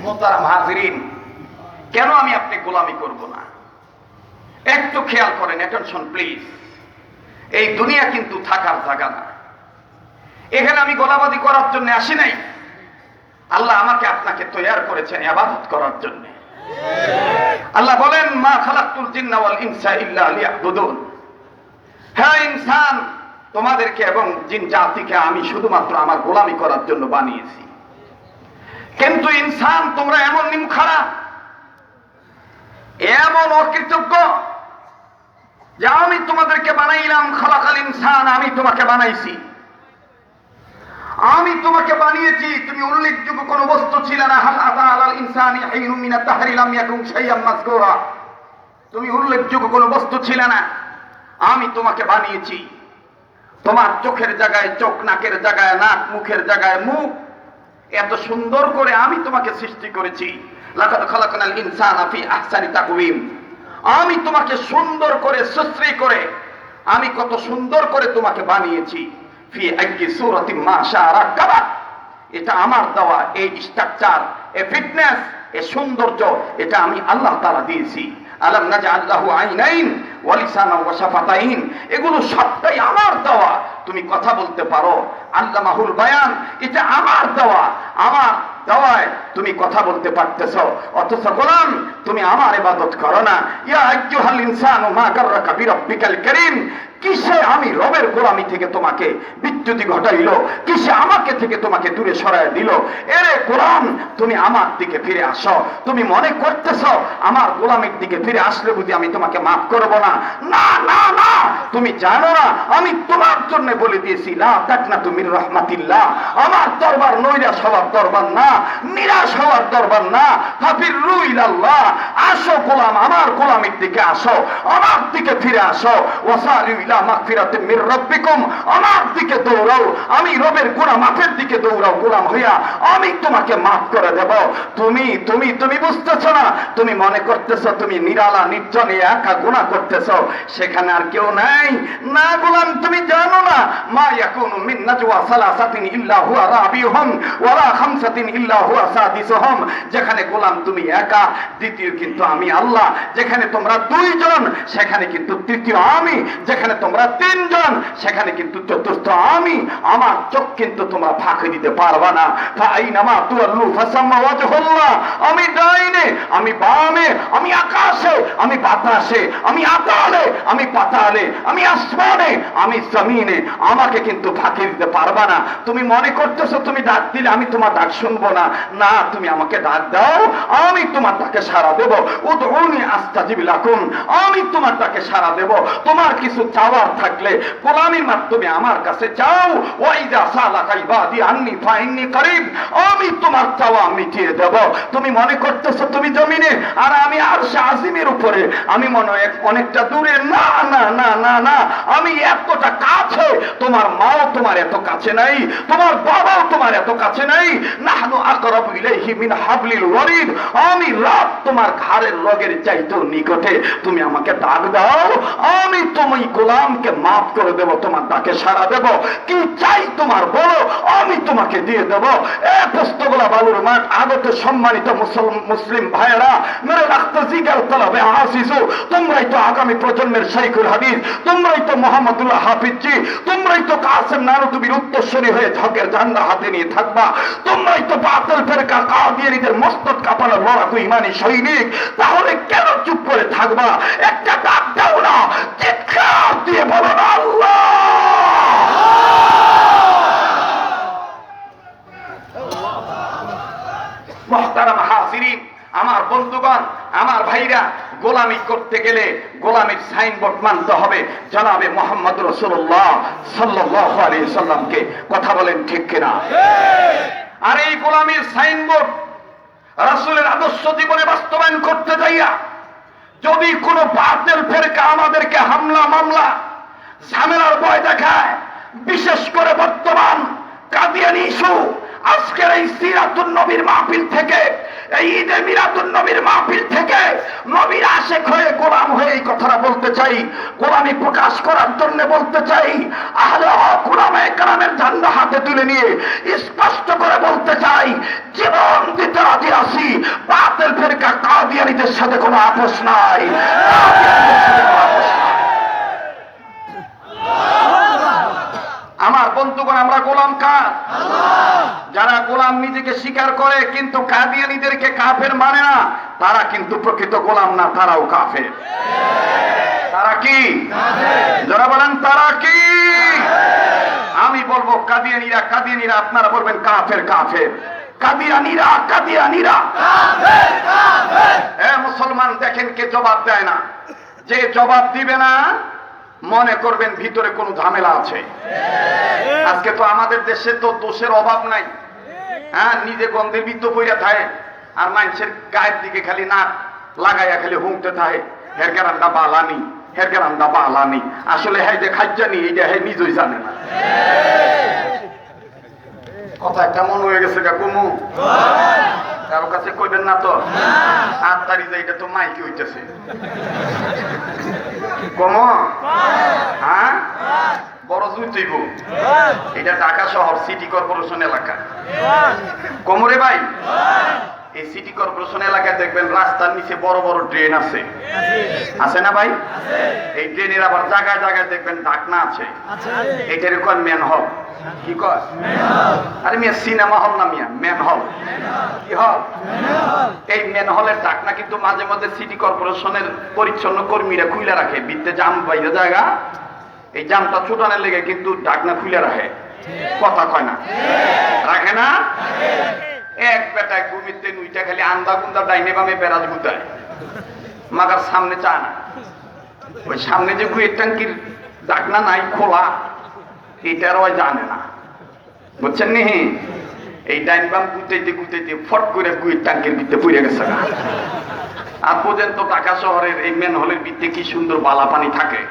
মোহতারাম হাজিরিন, কেন আমি আপনি গোলামি করব না? একটু খেয়াল করেন, অ্যাটেনশন প্লিজ। এই দুনিয়া কিন্তু থাকার জায়গা না। এখানে আমি গোলাবাদি করার জন্য আসি নাই। আল্লাহ আমাকে আপনাকে তৈয়ার করেছেন ইবাদত করার জন্য। আল্লাহ বলেন, মা খালাকতুল জিন্না ওয়াল ইনসা ইল্লা লিয়াবুদুন। হ্যাঁ ইনসান, তোমাদেরকে এবং জিন জাতিকে আমি শুধুমাত্র আমার গোলামি করার জন্য বানিয়েছি। কিন্তু ইনসান, তোমরা এমন নিমখারা, এমন অকৃতজ্ঞ যে আমি তোমাদেরকে বানাইলাম। খালাকাল ইনসান, আমি তোমাকে বানাইছি, আমি তোমাকে বানিয়েছি। তুমি উল্লেখযোগ্য কোন বস্তু ছিল না। হাল আতা আলাল ইনসানি হিনুম মিনাত তাহরি লাম ইয়াকুন শাইআম মাযকুরা। তুমি উল্লেখযোগ্য কোন বস্তু ছিল না, আমি তোমাকে বানিয়েছি। তোমার চোখের জায়গায় চোখ, নাকের জায়গায় নাক, মুখের জায়গায় মুখ, এত সুন্দর করে আমি তোমাকে সৃষ্টি করেছি। লাকাদ খালাকনাল ইনসানা ফি আহসানি তাকওয়িম। আমি তোমাকে সুন্দর করে সুশ্রী করে, আমি কত সুন্দর করে তোমাকে বানিয়েছি। ফি আইয়ি সূরাতিন মা শাআ রাক্কাবা। এটা আমার দেওয়া এই স্ট্রাকচার, এই ফিটনেস, এই সৌন্দর্য, এটা আমি আল্লাহ তাআলা দিয়েছি। আলাম নাজআল লাহু আইনাইন ওয়া লিসানান ওয়া শাফাতাইন। এগুলো সবটাই আমার দেওয়া। তুমি কথা বলতে পারো, আল্লামাহুল বায়ান, এটা আমার দেওয়া। আমার দেওয়ায় তুমি কথা বলতে পারতেছো, অথচ গোলাম তুমি আমার ইবাদত করো না। ইয়া আইয়ুহাল ইনসানু মা গাররাকা বিরাব্বিকাল কারীম। কিসে আমি রবের গোলামি থেকে তোমাকে বিচ্যুতি ঘটাইলো? কিসে আমাকে থেকে তোমাকে দূরে সরায় দিল? এরে গোলাম, তুমি আমার দিকে ফিরে আসো। তুমি মনে করতেছো আমার গোলামির দিকে ফিরে আসলে বুঝি আমি তোমাকে মাফ করব না? না না না, তুমি জানো না আমি তোমার জন্য বলে দিয়েছি, লা তাকনাতু মির রাহমাতিল্লাহ। আমার দরবার নৈরাশ হওয়ার দরবার না, নিরাশ হওয়ার দরবার না। ফাফিরু ইলাল্লাহ। আসো গোলাম, আমার গোলামির দিকে আসো, আমার দিকে ফিরে আসো। ওয়াসারিউ ইলা মাগফিরাতিন মির রাব্বিকুম। আমার দিকে দৌড়াও, আমি রবের গুনাহ মাফের দিকে দৌড়াও গোলাম হইয়া, আমি তোমাকে মাফ করে দেব। তুমি তুমি তুমি বুঝতেছো না, তুমি মনে করতেছো তুমি নিরালা নির্জনে একা গুনাহ করতেছো, সেখানে আর কেউ নাই। না গোলাম, তুমি জানো না, মা ইয়াকুনু মিন নাজওয়া সালাসাতিন ইল্লা হুয়া রাবিহুম ওয়ালা খামসাতিন ইল্লা হুয়া সাদিসুহুম। যেখানে গোলাম তুমি একা, দ্বিতীয় কিন্তু আমি আল্লাহ। যেখানে তোমরা দুইজন, সেখানে কিন্তু তৃতীয় আমি। যেখানে তোমরা তিনজন, সেখানে কিন্তু চতুর্থ আমি। আমার চোখ কিন্তু তোমরা ফাঁকি দিতে পারবা না। ফাআইনামা তুওয়াল্লু ফাসাম্মা ওয়াজহুল্লাহ। আমি ডাইনে, আমি বামে, আমি আকাশে, আমি বাতাসে, আমি আতালে, আমি পাতালে, আমি আসমানে, আমি জমিনে, আমাকে কিন্তু ফাঁকি দিতে পারবা না। তুমি মনে করতেছো তুমি ডাক দিলে আমি তোমার ডাক শুনবো না। না, তুমি আমাকে ডাক দাও, আমি তোমার ডাকে সাড়া দেব। উদউনি আস্তাজিব লাকুম। আমি তোমার ডাকে সাড়া দেব। তোমার কিছু চাওয়ার থাকলে গোলামির মাধ্যমে আমার কাছে চাও। ওয়াইদা সালাকা ইবাদি আন্নি ফাইন্নি করিব। আমি তোমার চাওয়া মিটিয়ে দেব। তুমি মনে করতেছো তুমি জমিনে আর আমি আরশে আজিমের উপরে, আমি মনে হয় অনেকটা দূরে। না না না না না, আমি এতটা কাছে। তোমার মাও তোমার এত কাছে নাই, তোমার বাবাও তোমার এত কাছে নাই। নাহনু আকরাবু ইলাইহি মিন হাবলিল ওয়ারিদ। আমি রাত তোমার ঘাড়ের লগের চাইতেও নিকটে। তুমি আমাকে ডাক দাও, আমি তুমি গোলামকে মাফ করে দেব, তোমার ডাকে সাড়া দেব। কি চাই তোমার বলো, আমি তোমাকে দিয়ে দেব। এ পোস্তগোলা বালুর মাঠ আগত সম্মানিত মুসলিম ভাইয়েরা, মেরে রাখতে জিগার তলবে আসিসু। তোমরাই তো আগামী প্রজন্মের শাইখুল হাদিস, তোমরাই তো মোহাম্মদুল্লাহ হাফিজজি, তোমরাই তো কাসেম নানুতুবির উত্তরসূরি হয়ে ঝকের ঝান্ডা হাতে নিয়ে থাকবা। তোমরাই তো বাতিল ফেরকা কাদিয়ানীদের মস্তক কাঁপানো লড়াকু ইমানি সৈনিক। তাহলে কেন চুপ করে থাকবা? একটা ডাক দাও না, চিৎকার দিয়ে বলো না আল্লাহ। মুহতারাম হাজিরিন, আমার বন্ধুগণ, আমার ভাইরা, গোলামি করতে গেলে গোলামির সাইনবোর্ড মানতে হবে জনাবে মুহাম্মদ রাসূলুল্লাহ সাল্লাল্লাহু আলাইহি সাল্লামকে। কথা বলেন ঠিক কিনা? আর এই গোলামির সাইনবোর্ড রাসূলের আদর্শ জীবনে বাস্তবায়ন করতে যাইয়া যদি কোনো বাতিল ফেরকা আমাদেরকে হামলা মামলা ঝামেলার ভয় দেখায়, বিশেষ করে বর্তমান কাদিয়ানি ইস্যু, আজকের এই সিরাতুন নবীর মাহফিল থেকে, এই ঈদে মিলাদুন নবীর মাহফিল থেকে নবীর আশেক হয়ে গোলাম হয়ে এই কথাটা বলতে চাই, গোলামি প্রকাশ করার জন্য বলতে চাই, আহলে হক উলামায়ে কেরামের ঝান্ডা হাতে তুলে নিয়ে স্পষ্ট করে বলতে চাই, জীবন দিতে রাজি আছি, বাতিল ফিরকা কাদিয়ানীদের সাথে কোনো আপোষ নাই, কাদিয়ানীদের সাথে কোনো আপোষ নাই। আমার বন্ধুগণ, আমরা গোলাম কার? যারা গোলাম নিজেকে স্বীকার করে কিন্তু কাদিয়ানীদেরকে কাফের মানে না, তারা কিন্তু প্রকৃত গোলাম না, তারাও কাফের। তারা কি? যারা বলেন তারা কি? আমি বলবো কাদিয়ানীরা, কাদিয়ানীরা, আপনারা বলবেন কাফের, কাফের। কাদিয়ানীরা, কাদিয়ানীরা কাফের, কাফের। মুসলমান দেখেন কে জবাব দেয় না। যে জবাব দিবে না মনে করবেন ভিতরে কোনো ঝামেলা আছে। আজকে তো আমাদের দেশে তো দোষের অভাব নাই। হ্যাঁ, নিজে গন্ধের বিদ্য পইরা থাকে আর মানুষের গায়ের দিকে খালি নাক লাগাইয়া খালি হুঁকতে থাকে, হের গ্যারান্ডা বালানি, হের গ্যারান্ডা বালানি। আসলে হ্যাঁ যে খাইজানি এইটা হ্যাঁ নিজেই জানে না। কথা একটা মন হয়ে গেছে কাকুমু, কারো কাছে কইবেন না তো? আত্মারি যে এটা তো মাইকি হইতেছে কম। হ্যাঁ, বড় জুইব এটা ঢাকা শহর সিটি কর্পোরেশন এলাকা। কোমরে ভাই, এই সিটি কর্পোরেশন এলাকায় দেখবেন রাস্তার নিচে বড় বড় ড্রেন আছে, আছে না ভাই? এই ড্রেনের আবার জায়গায় জায়গায় দেখবেন ঢাকনা আছে, এটার কয় মেন হল। কি কয়? আরে মিয়া সিনেমা হল না মিয়া, মেন হল। কি হল? এই মেন হলের ঢাকনা কিন্তু মাঝে মাঝে সিটি কর্পোরেশনের পরিচ্ছন্ন কর্মীরা খুলে রাখে, বিদ্যে জাম বাইরে জায়গা, এই জামটা ছোটানোর লেগে কিন্তু ঢাকনা খুলে রাখে। কথা কয় না? রাখে না? এক বেটায় ঘুমিতে নুইটা খালি আন্দা গুন্দা ডাইনে বামে বেড়াজ গুতায়, মাগার সামনে চায় না। ওই সামনে যে গুয়ের ট্যাঙ্কির ঢাকনা নাই খোলা, এটার ওই জানে না, বুঝছেন নি? এই ডাইন বাম গুতাইতে গুতাইতে ফট করে গুয়ের ট্যাঙ্কির ভিতরে পড়ে গেছে। আর পর্যন্ত ঢাকা শহরের এই মেন হলের ভিতরে কি সুন্দর বালা পানি থাকে,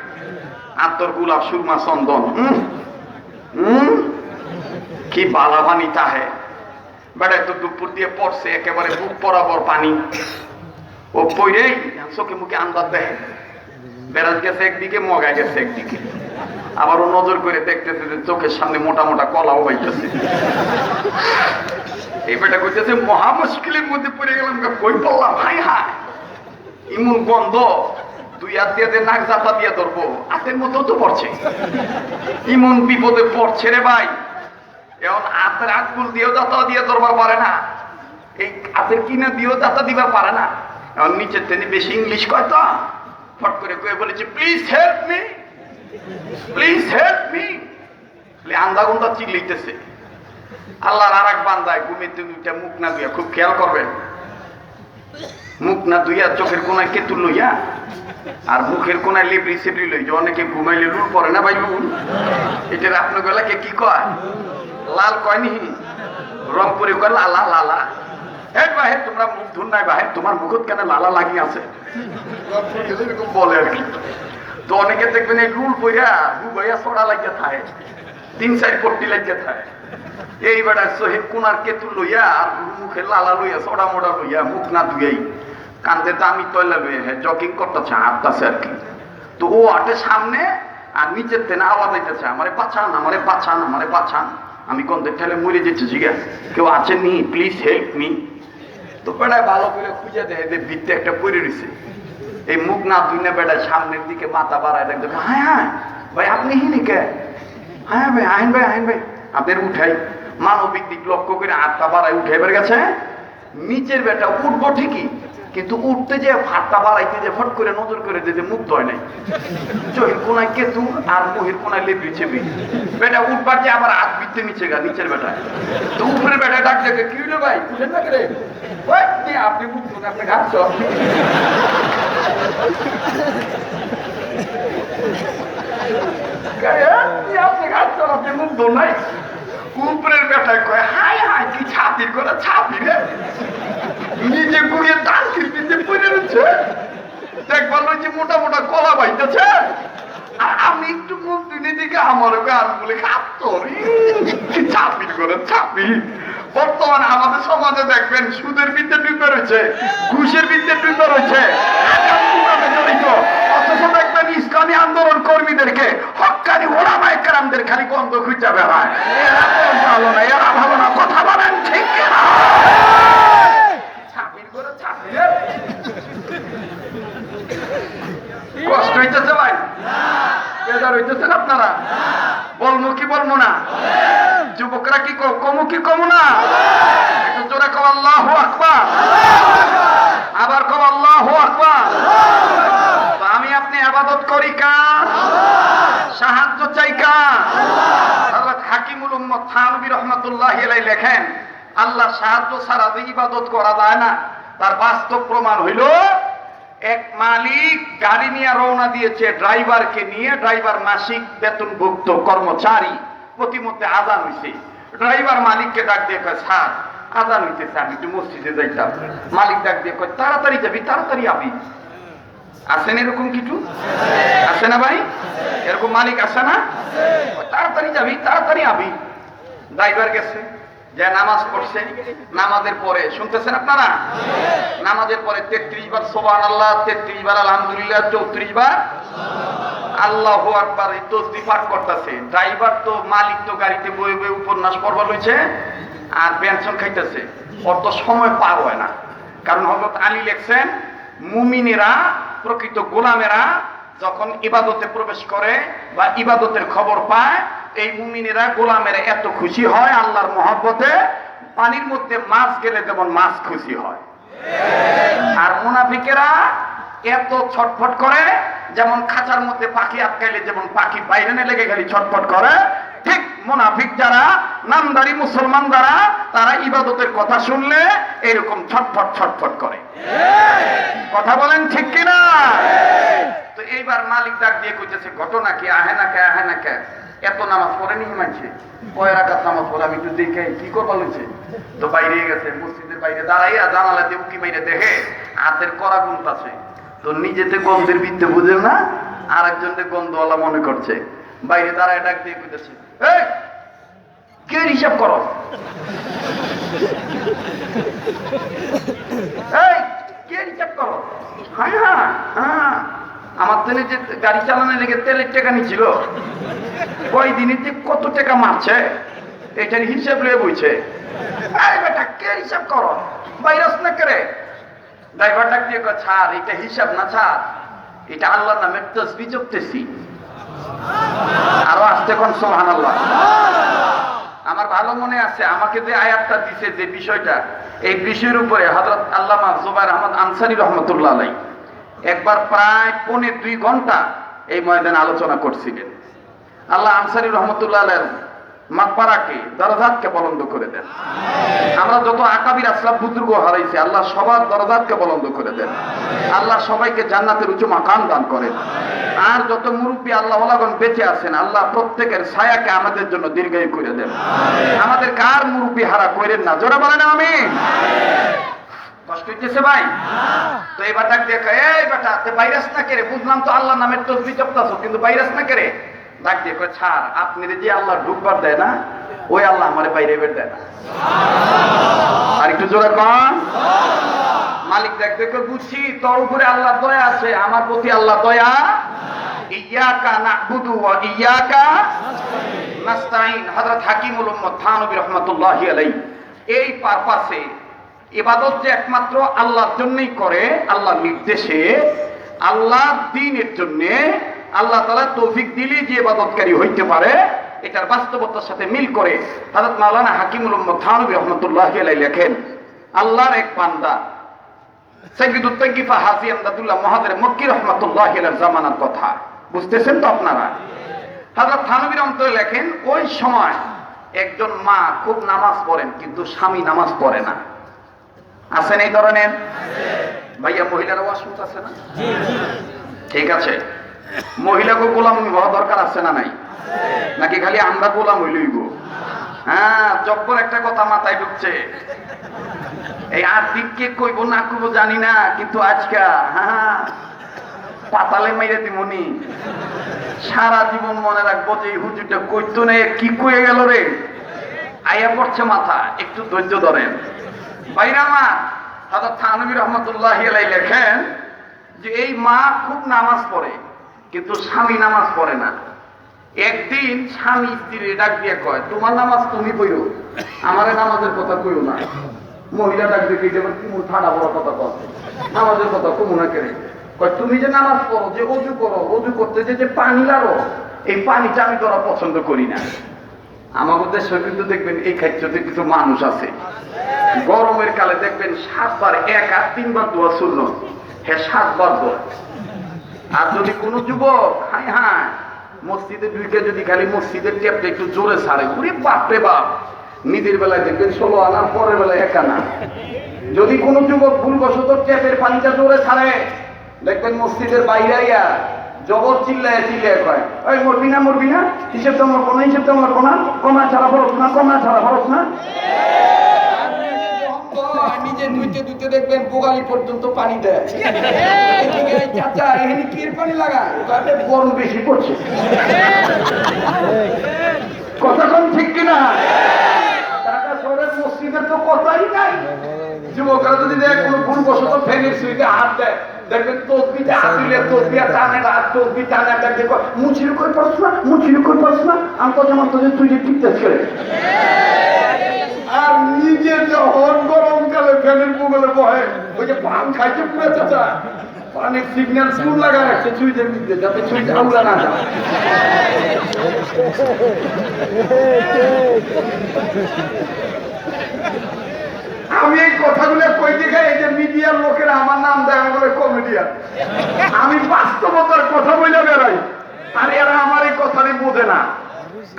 আতর গোলাপ সুরমা চন্দন, কি বালা পানি তাহে। বেড়ায় তো দুপুর দিয়ে পড়ছে একেবারে বুক বরাবর পানি, ও পইরেই চোখে মুখে আন্দাজ দেয় বেড়াজ গেছে একদিকে, মগায় গেছে একদিকে। আবার ও নজর করে দেখতেছে যে চোখের সামনে মোটা মোটা কলাও বাইতেছে। এই বেটা কইতেছে মহা মুশকিলের মধ্যে পড়ে গেলাম, কই পড়লাম, হাই হাই ইমন গন্ধ, দুই হাত দিয়ে নাক জাতা দিয়ে ধরবো, হাতের মতো তো পড়ছে, ইমন বিপদে পড়ছে রে ভাই। এখন হাতের আটগুল দিয়েও যাতা দিয়ে ধরবার পারে না, এই হাতের কিনে দিয়েও যাতা দিবার পারে না। এখন নিচের থেকে বেশি ইংলিশ কয় তো ফট করে কয়ে বলেছে please help me, please help me. আন্দা গুন্দা চিল্লাইতেছে। আল্লাহর আর এক বান্দায় ঘুমিতে দুইটা মুখ না ধুইয়া, খুব খেয়াল করবেন, মুখ না ধুইয়া চোখের কোনায় কেতুল লইয়া আর মুখের কোনায় লেবরি সেবরি লই, যে অনেকে ঘুমাইলে রুল পরে না ভাই, রুল এটার আপনার গলাকে কি কয়? লাল কয় নি? রংপুরে কয় লালা, লালা। হ্যাঁ বাহে তোমরা মুখ ধুন নাই বাহে, তোমার মুখত কেন লালা লাগি আছে এরকম বলে আর কি। তো অনেকে দেখবেন এই রুল পইরা ডুবাইয়া ছড়া লাগিয়ে থাকে, 3-4 পট্টি লাগিয়ে থাকে। এই বেটা শহীদ কোনার কেতু লইয়া আর মুখে লালা লইয়া ছড়া মোড়া লইয়া মুখ না ধুইয়াই কান্দে দামি তয়লা লইয়া হ্যাঁ জগিং করতেছে, হাঁটতেছে আর কি। তো ও আটে সামনে আর নিচের তেনে আওয়াজ হইতেছে আমারে বাঁচান, আমারে বাঁচান, আমারে বাঁচান, আমি গন্ধের ঠেলে মরে যেতে জিগা, কেউ আছেন নি, প্লিজ হেল্প মি। তো বেটায় ভালো করে খুঁজে দেখে যে ভিত্তে একটা পড়ে রয়েছে, এই মুখ না ধুইনা বেটায় সামনের দিকে মাথা বাড়ায় দেখবে, হ্যাঁ হ্যাঁ ভাই আপনি হিনি কে? হ্যাঁ ভাই আইন ভাই, আইন ভাই আপনার উঠাই। মানবিক দিক লক্ষ্য করে হাতটা বাড়ায় উঠে বের গেছে। নিচের বেটা উঠবো ঠিকই, কিন্তু উঠতে যে হাতটা বাড়াইতে যে ফট করে নজর করে যে মুখ ধয় নাই, চোখের কোনায় কেতু আর মুখের কোনায় লেবরি চেপি। বেটা উঠবার যে আবার হাত বিতে নিচে গা, নিচের বেটা। তো উপরে বেটা ডাক দেখে কি হলো ভাই, বুঝলেন না রে আপনি মুখ ধুন, আপনি ঘাটছ। আপনি ঘাটছ, আপনি মুখ ধুন নাই। উপরের বেটায় কয় হাই হাই কি ছাতির করে ছাতি রে, নিজে গুড়িয়ে টাঙ্কির নিচে পড়ে রয়েছে, দেখবার যে মোটা মোটা কলা বাইতেছে। আর আমি একটু মুখ দিনে দিকে আমার গান বলে কাঁপতো, ছাপির করে ছাপি বর্তমানে আমাদের সমাজে দেখবেন সুদের বিদ্যে ডুবে রয়েছে, ঘুষের বিদ্যে ডুবে রয়েছে, জড়িত। অথচ দেখবেন ইসলামী আন্দোলন কর্মীদেরকে হক্কানি ওলামায়ে কেরামদের খালি গন্ধ খুঁজে বেড়ায়। এরা তো ভালো না, এরা ভালো না, কথা বলেন ঠিক কিনা? কষ্ট হইতেছে ভাই, বেজার হইতেছেন আপনারা? বলবো কি বলবো না? যুবকরা কি কমু কি কমু না? একটু জোরে কও আল্লাহু আকবার, আবার কও আল্লাহু আকবার। তো আমি আপনি ইবাদত করি কার? সাহায্য চাই কার? হযরত হাকিমুল উম্মত থানভী রাহমাতুল্লাহি আলাইহি লেখেন, আল্লাহ সাহায্য ছাড়া যে ইবাদত করা যায় না তার বাস্তব প্রমাণ হইল, এক মালিক গাড়ি নিয়ে রওনা দিয়েছে ড্রাইভারকে নিয়ে, ড্রাইভার মাসিক বেতনভুক্ত কর্মচারী। প্রতিমধ্যে আজান হইছে, ড্রাইভার মালিককে ডাক দিয়ে কয়, স্যার আজান হইতেছে, আমি একটু মসজিদে যাইতাম। মালিক ডাক দিয়ে কয়, তাড়াতাড়ি যাবি, তাড়াতাড়ি আবি। আছেন এরকম কিছু? আছে না ভাই? এরকম মালিক আছে না? তাড়াতাড়ি যাবি, তাড়াতাড়ি আবি। ড্রাইভার গেছে, যে নামাজ পড়ছে, নামাজের পরে শুনতেছেন আপনারা, নামাজের পরে 33 বার সুবহানাল্লাহ, 33 বার আলহামদুলিল্লাহ, 34 বার আল্লাহু আকবার এই তাসবিহ পাঠ করতেছে। ড্রাইভার তো মালিক তো গাড়িতে বয়ে বয়ে উপন্যাস পড়বা লইছে আর পেনশন খাইতেছে, ওর তো সময় পার হয় না। কারণ হযরত আলী লেখছেন, মুমিনেরা, প্রকৃত গোলামেরা যখন ইবাদতে প্রবেশ করে বা ইবাদতের খবর পায়, এই মুমিনেরা গোলামেরা এত খুশি হয় আল্লাহর মহব্বতে, পানির মধ্যে মাছ গেলে যেমন মাছ খুশি হয়। আর মুনাফিকেরা এত ছটফট করে, যেমন খাঁচার মধ্যে পাখি আটকাইলে যেমন পাখি বাইরে লেগে গেলে ছটফট করে, ঠিক মুনাফিক যারা, নামদারি মুসলমান যারা, তারা ইবাদতের কথা শুনলে এরকম ছটফট ছটফট করে। কথা বলেন ঠিক কিনা? তো এইবার মালিক ডাক দিয়ে কইতেছে, ঘটনা কি? আহে না কে, আহে না কে? এত নামাজ পড়ে নি মানছে, কয় রাকাত নামাজ পড়ে, আমি একটু দেখে কি করবা লইছে। তো বাইরে গেছে, মসজিদের বাইরে দাঁড়াইয়া জানালাতে উকি মাইরে দেখে হাতের করা গুনতাছে। তো নিজেতে গন্ধের বিদ্যে বুঝে না, আর একজনকে গন্ধওয়ালা মনে করছে। বাইরে দাঁড়ায় ডাক দিয়ে কইতেছে, এই কে হিসাব করো? এই কে হিসাব করো? হ্যাঁ হ্যাঁ হ্যাঁ, আমার তেলে যে গাড়ি চালানোর লেগে তেলের টাকা নিছিল, কয়দিনে যে কত টাকা মারছে এটার হিসাব লয়ে বইছে। এই বেটা কে হিসাব করো? ভাইরাস না করে ড্রাইভার ডাক দিয়ে কয়, ছাড় এটা হিসাব না, ছাড় এটা আল্লাহর নামের তাসবিহ জপতেছি। আরো আসতে কোন সুবহানাল্লাহ। আমার ভালো মনে আছে, আমাকে যে আয়াতটা দিছে, যে বিষয়টা, এই বিষয়ের উপরে হযরত আল্লামা জুবায়ের আহমদ আনসারী রহমাতুল্লাহ আলাইহি একবার প্রায় 2.25 ঘন্টা এই ময়দানে আলোচনা করছিলেন। আল্লাহ আনসারী রহমাতুল্লাহ আলাইহির মাগফিরাতকে, দরজাতকে বুলন্দ করে দেন। আমরা যত আকাবির আসলাফ বুজুর্গ হারাইছি, আল্লাহ সবার দরজাতকে বুলন্দ করে দেন। আল্লাহ সবাইকে জান্নাতের উঁচু মাকাম দান করেন। আর যত মুরব্বী আল্লাহ ওয়ালাগণ বেঁচে আছেন, আল্লাহ প্রত্যেকের ছায়াকে আমাদের জন্য দীর্ঘায়ু করে দেন। আমাদের কার মুরব্বী হারা করেন না, জোরে বলেন আমিন। কষ্ট হইতেছে ভাই? তো এবার ডাক দেখো, এই বেটা তে ভাইরাস না করে, বুঝলাম তো আল্লাহর নামের তাসবিহ জপতাছো, কিন্তু ভাইরাস না করে। ডাক দিয়ে কয়, ছাড়, আপনি যে আল্লাহ ঢুকবার দেয় না, ওই আল্লাহ আমারে বাইরে বের দেয় না। আর একটু জোরে কন। মালিক ডাক দেখো, বুঝছি তোর উপরে আল্লাহর দয়া আছে, আমার প্রতি আল্লাহ দয়া। ইয়াকা না'বুদু ওয়া ইয়াকা নাস্তাইন। হযরত হাকিমুল উম্মত থানভী রাহমাতুল্লাহি আলাইহি এই পারপাসে ইবাদত যে একমাত্র আল্লাহর জন্যই করে, আল্লাহর নির্দেশে, আল্লাহর দ্বীনের জন্য আল্লাহ তাআলা তৌফিক দিলে যে ইবাদতকারী হইতে পারে, এটার বাস্তবতার সাথে মিল করে হযরত মাওলানা হাকিমুল উম্মত থানভী রাহমাতুল্লাহি আলাইহি লেখেন, আল্লাহর এক বান্দা সাইয়্যিদুত তাইয়্যিফা হাজী আমদাদুল্লাহ মুহাদ্দির মক্কি রাহমাতুল্লাহি আলাইহির জামানার কথা। বুঝতেছেন তো আপনারা? হযরত থানভী রাহমাতুল্লাহ লেখেন, ওই সময় একজন মা খুব নামাজ পড়েন, কিন্তু স্বামী নামাজ পড়ে না। আছেন এই ধরনের? ভাইয়া মহিলারা ওয়াজ শুনতেছে না? ঠিক আছে, মহিলাকে গোলাম হওয়া দরকার আছে না নাই? নাকি খালি আমরা গোলাম হইলইব? হ্যাঁ, জব্বর একটা কথা মাথায় ঢুকছে, এই আর্থিক কে কইব না কইব জানি না, কিন্তু আজকে হ্যাঁ পাতালে মাইরে দিমনি। সারা জীবন মনে রাখবো যে এই হুজুরটা কইতো না, কি কয়ে গেল রে। আয়া পড়ছে মাথা, একটু ধৈর্য ধরেন ভাইরা মা। হযরত থানভী রহমাতুল্লাহি আলাইহি লেখেন যে এই মা খুব নামাজ পড়ে কিন্তু স্বামী নামাজ পড়ে না। একদিন স্বামী স্ত্রী ডাক দিয়ে কয়, তোমার নামাজ তুমি পড়ো, আমারে নামাজের কথা কইও না। মহিলা ডাক দিয়ে কইতে পারে, কি ঠাডা বড় কথা কয়, নামাজের কথা কমু না কেন? কয় তুমি যে নামাজ পড়ো, যে ওযু করো, ওযু করতে যে পানি লাগো, এই পানিটা আমি তোরা পছন্দ করি না। আমাদের দেশে কিন্তু দেখবেন এই খাদ্যতে কিছু মানুষ আছে, গরমের কালে দেখবেন 7 বার 1 আর 3 বার দোয়া সুন্নত, হ্যাঁ 7 বার দোয়া। আর যদি কোনো যুবক হায় হায় মসজিদে ঢুকে যদি খালি মসজিদের ট্যাপটা একটু জোরে ছাড়ে, ওরে বাপরে বাপ, নিজের বেলায় দেখবেন 16 আনা, পরের বেলায় 1 আনা। যদি কোনো যুবক ভুলবশত ট্যাপের পানিটা জোরে ছাড়ে, দেখবেন মসজিদের বাইরে আইয়া জবর চিল্লায় চিল্লায় কয়, ওই মরবি না মরবি না, হিসেব তো মরবো না, হিসেব তো মরবো না, কমা ছাড়া ফরস না, কমা ছাড়া ফরস না। নিজে ধুইতে ধুইতে দেখবেন বোগালি পর্যন্ত পানি দেয়। চাচা এখানে কি পানি লাগায়, গরম বেশি পড়ছে। কথা কোন ঠিক কিনা? ঢাকা শহরের মসজিদের তো কথাই নাই। যুবকরা যদি দেয় কোনো ভুলবশত ফ্যানের সুইচে হাত দেয়, দেখবেন তসবিটা আসলে তসবিয়া টানে, রাত তসবি টানে, দেখবে মুছির কই পড়ছ না, মুছির কই পড়ছ না, আমি তো যেমন তোদের তুই যে টিপতে করে। আর নিজে যখন গরমকালে ফ্যানের বুগলে বহে, ওই যে পান খাইতে পুরো চাচা পানির সিগন্যাল চুল লাগা রাখছে সুইচের মধ্যে, যাতে সুইচ আউলা না যায়। আমি এই কথাগুলো কইতে খাই, এই যে মিডিয়ার লোকেরা আমার নাম দেয় বলে কমেডিয়ান। আমি বাস্তবতার কথা বলে বেড়াই, আর এরা আমার এই কথাটি বোঝে না,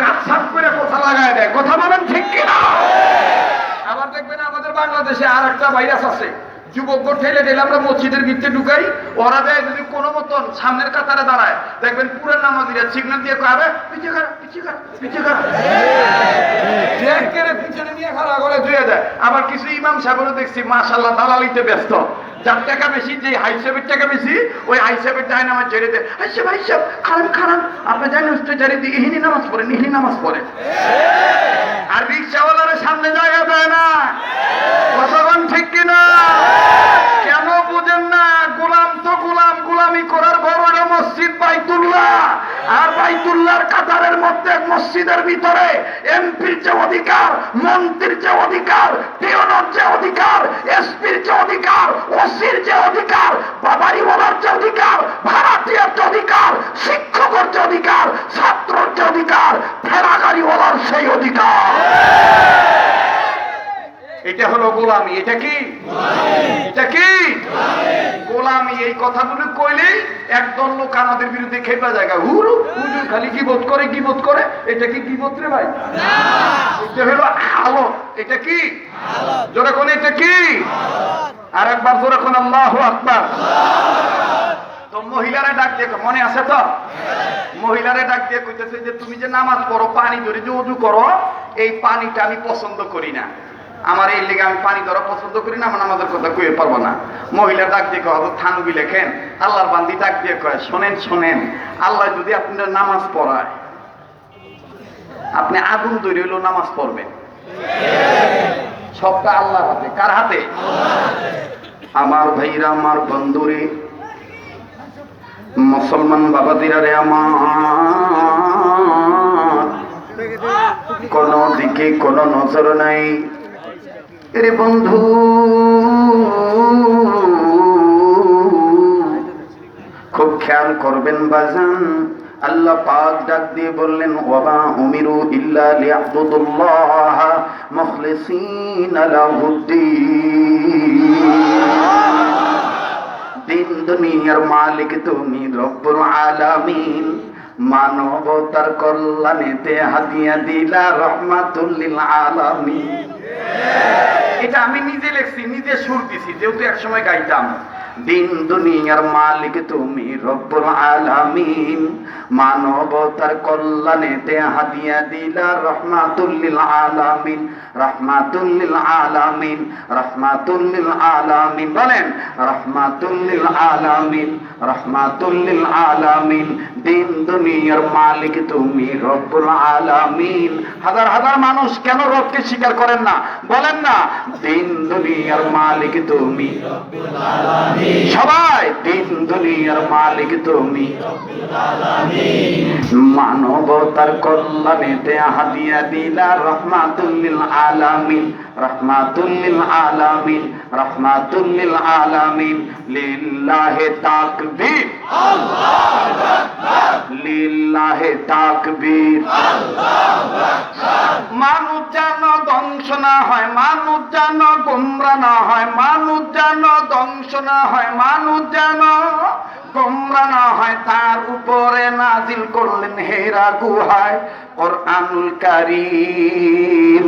কাজ সাপ করে কথা লাগায় দেয়। কথা বলেন ঠিক কিনা? আবার দেখবেন আমাদের বাংলাদেশে আর একটা ভাইরাস আছে, যুবক ঠেলে ঠেলে আমরা মসজিদের ভিতরে ঢুকাই, ওরা দেয় যদি কোনো মতন সামনের কাতারে দাঁড়ায়, দেখবেন পুরো নামাজিরা সিগন্যাল দিয়ে কবে পিছিয়ে খারাপ পিছিয়ে খারাপ পিছিয়ে খারাপ, পিছনে নিয়ে খাড়া করে ধুয়ে দেয়। আবার কিছু ইমাম সাহেবও দেখছি মাশাআল্লাহ দালালিতে ব্যস্ত, যার টাকা বেশি, যে হাইসাবের টাকা বেশি, ওই হাইসাবের যায় নামাজ ছেড়ে দেয়। হাইসাব হাইসাব খারাপ খারাপ, আপনি জানেন উস্তে ছেড়ে দিয়ে ইহিনি নামাজ পড়েন, ইহিনি নামাজ পড়েন। আর রিক্সাওয়ালারা সামনে জায়গা দেয় না। কতক্ষণ ঠিক কিনা? কেন বুঝেন না? গোলাম তো গোলাম, গোলামি করার বড় মসজিদ বাইতুল্লাহ, আর বাইতুল্লাহর কাতারের মধ্যে মসজিদের ভিতরে এমপির যে অধিকার, মন্ত্রীর যে অধিকার, পিয়নের যে অধিকার, এসপির যে অধিকার, ওসির যে অধিকার, বাবারিওয়ালার যে অধিকার, ভাড়াটিয়ার যে অধিকার, শিক্ষকের যে অধিকার, ছাত্রের যে অধিকার, ফেরাগাড়িওয়ালার সেই অধিকার। এটা হলো গোলামি। এটা কি? এটা কি গোলামি? এই কথাগুলো কইলেই একদল লোক আমাদের বিরুদ্ধে খেপা জায়গা, হুরু হুজুর খালি গীবত করে গীবত করে। এটা কি গীবত রে ভাই? এটা হলো হালত। এটা কি? জোরে কোন এটা কি? আর একবার জোরে কোন আল্লাহু আকবার। তো মহিলারা ডাক দিয়ে, মনে আছে তো? মহিলারা ডাক দিয়ে কইতেছে যে তুমি যে নামাজ পড়ো, পানি ধরে যে ওযু করো, এই পানিটা আমি পছন্দ করি না, আমার এই লেগে আমি পানি ধরা পছন্দ করি না, আমার নামাজের কথা কইতে পারবো না। মহিলা ডাক দিয়ে কয়, হযরত থানভী লেখেন, আল্লাহর বান্দি ডাক দিয়ে কয়, শোনেন শোনেন, আল্লাহ যদি আপনার নামাজ পড়ায়, আপনি আগুন তৈরি হইলেও নামাজ পড়বেন। সবটা আল্লাহর হাতে। কার হাতে? আমার ভাইরা, আমার বন্ধুরে, মুসলমান বাবাদিরা রে আমার, কোন দিকে কোন নজর নাই রে বন্ধু। খুব খেয়াল করবেন বাজান, আল্লাহ পাক ডাক দিয়ে বললেন, ওয়ামা উমিরু ইল্লা লিয়াবুদুল্লাহ মুখলিসিনা লাহুদ্দিন। দুনিয়ার মালিক তুমি, রব্বুল আলামিন, মানবতার কল্যাণেতে হাদিয়া দিলা রহমাতুল লিল আলামিন। এটা আমি নিজে লিখছি, নিজে সুর দিছি, যেহেতু একসময় গাইতাম। দিন দুনিয়ার মালিক তুমি রব্বুল আলামিন। মানবতার কল্যাণেতে হাদিয়া দিলা রহমাতুল লিল আলামিন, রহমাতুল লিল আলামিন, রহমাতুল লিল আলামিন। বলেন রহমাতুল লিল আলামিন, রহমাতুল লিল আলামিন। দিন দুনিয়ার মালিক তুমি রব্বুল আলামিন। হাজার হাজার মানুষ কেন রবকে স্বীকার করেন না? বলেন না দিন দুনিয়ার মালিক তুমি রব্বুল আলামিন। সবাই দিন দুনিয়ার মালিক তুমি রব্বুল আলামিন। মানবতার কল্যাণেতে হাদিয়া দিলা রহমাতুল লিল আলামিন, রহমাতুল লিল আলামিন, রহমাতুল লিল আলামিন। লিল্লাহি তাকবীর, আল্লাহু আকবার, লিল্লাহি তাকবীর, আল্লাহু আকবার। মানুষ যেন ধ্বংস না হয়, মানুষ যেন গোমরা না হয়, মানুষ যেন ধ্বংস না হয়, মানুষ যেন গোমরা না হয়, তার উপরে নাজিল করলেন হেরা গুহায় কোরআনুল কারীম।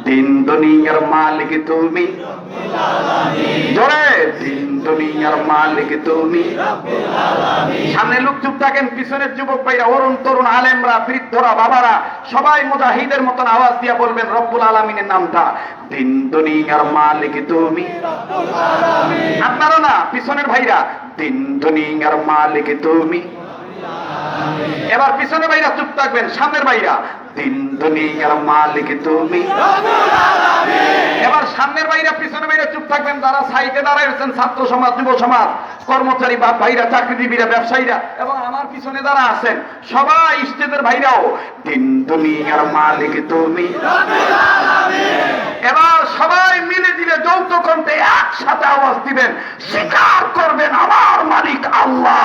দিন দুনিয়ার মালিক তুমি রব্বুল আলামিন। জোরে দিন দুনিয়ার মালিক তুমি রব্বুল আলামিন। সামনে লোক চুপ থাকেন, পিছনের যুবক ভাইরা, অরুণ তরুণ, আলেমরা, বৃদ্ধরা, বাবারা সবাই মুজাহিদের মতন আওয়াজ দিয়া বলবেন রব্বুল আলামিনের নামটা। দিন দুনিয়ার মালিক তুমি রব্বুল আলামিন। আপনারা না, পিছনের ভাইরা, দিন দুনিয়ার মালিক তুমি। এবার পিছনের ভাইরা চুপ থাকবেন, সামনের ভাইরা দিন দুনিয়ার মালিক তুমি রব্বুল আলামিন। এবার সামনের ভাইরা পিছনের ভাইরা চুপ থাকবেন, যারা সাইডে দাঁড়াইছেন, ছাত্র সমাজ, যুব সমাজ, কর্মচারী বাপ ভাইরা, চাকরিজীবীরা, ব্যবসায়ীরা এবং আমার পিছনে যারা আছেন সবাই স্টেজের ভাইরাও দিন দুনিয়ার মালিক তুমি রব্বুল আলামিন। এবার সবাই মিলে দিলে যৌথ কণ্ঠে একসাথে আওয়াজ দিবেন, স্বীকার করবেন আমার মালিক আল্লাহ,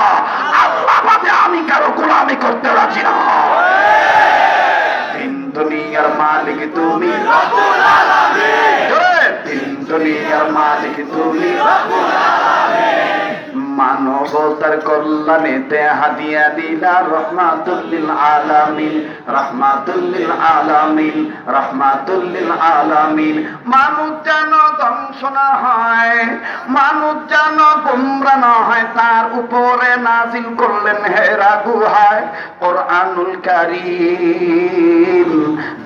আল্লাহ বাদে আমি কারো গোলামি করতে রাজি না। দিন দুনিয়ার মালিক তুমি রব্বুল আলামিন। দিন দুনিয়ার মালিক তুমি রব্বুল আলামিন। মানবতার কল্যাণেতে হাদিয়া দিলা রহমাতুল লিল আলামিন, রহমাতুল লিল আলামিন, রহমাতুল লিল আলামিন। মানুষ যেন ধ্বংস না হয়, মানুষ যেন গোমরা না হয়, তার উপরে নাজিল করলেন হেরা গুহায় কোরআনুল কারীম।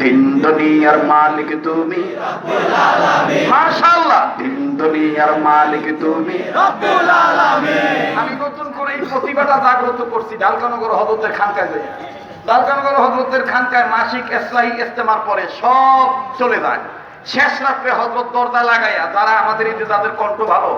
দিন দুনিয়ার মালিক তুমি রব্বুল আলামিন। মাশাআল্লাহ, দিন দুনিয়ার মালিক তুমি রব্বুল আলামিন। আমি নতুন করে এই প্রতিভাটা জাগ্রত করছি ডালকানগর হযরতের খানকায় যাই। ডালকানগর হযরতের খানকায় মাসিক ইসলাহি ইজতেমার পরে সব চলে যায়। শেষ রাত্রে হযরত দরজা লাগাইয়া, যারা আমাদের এই যে যাদের কণ্ঠ ভালো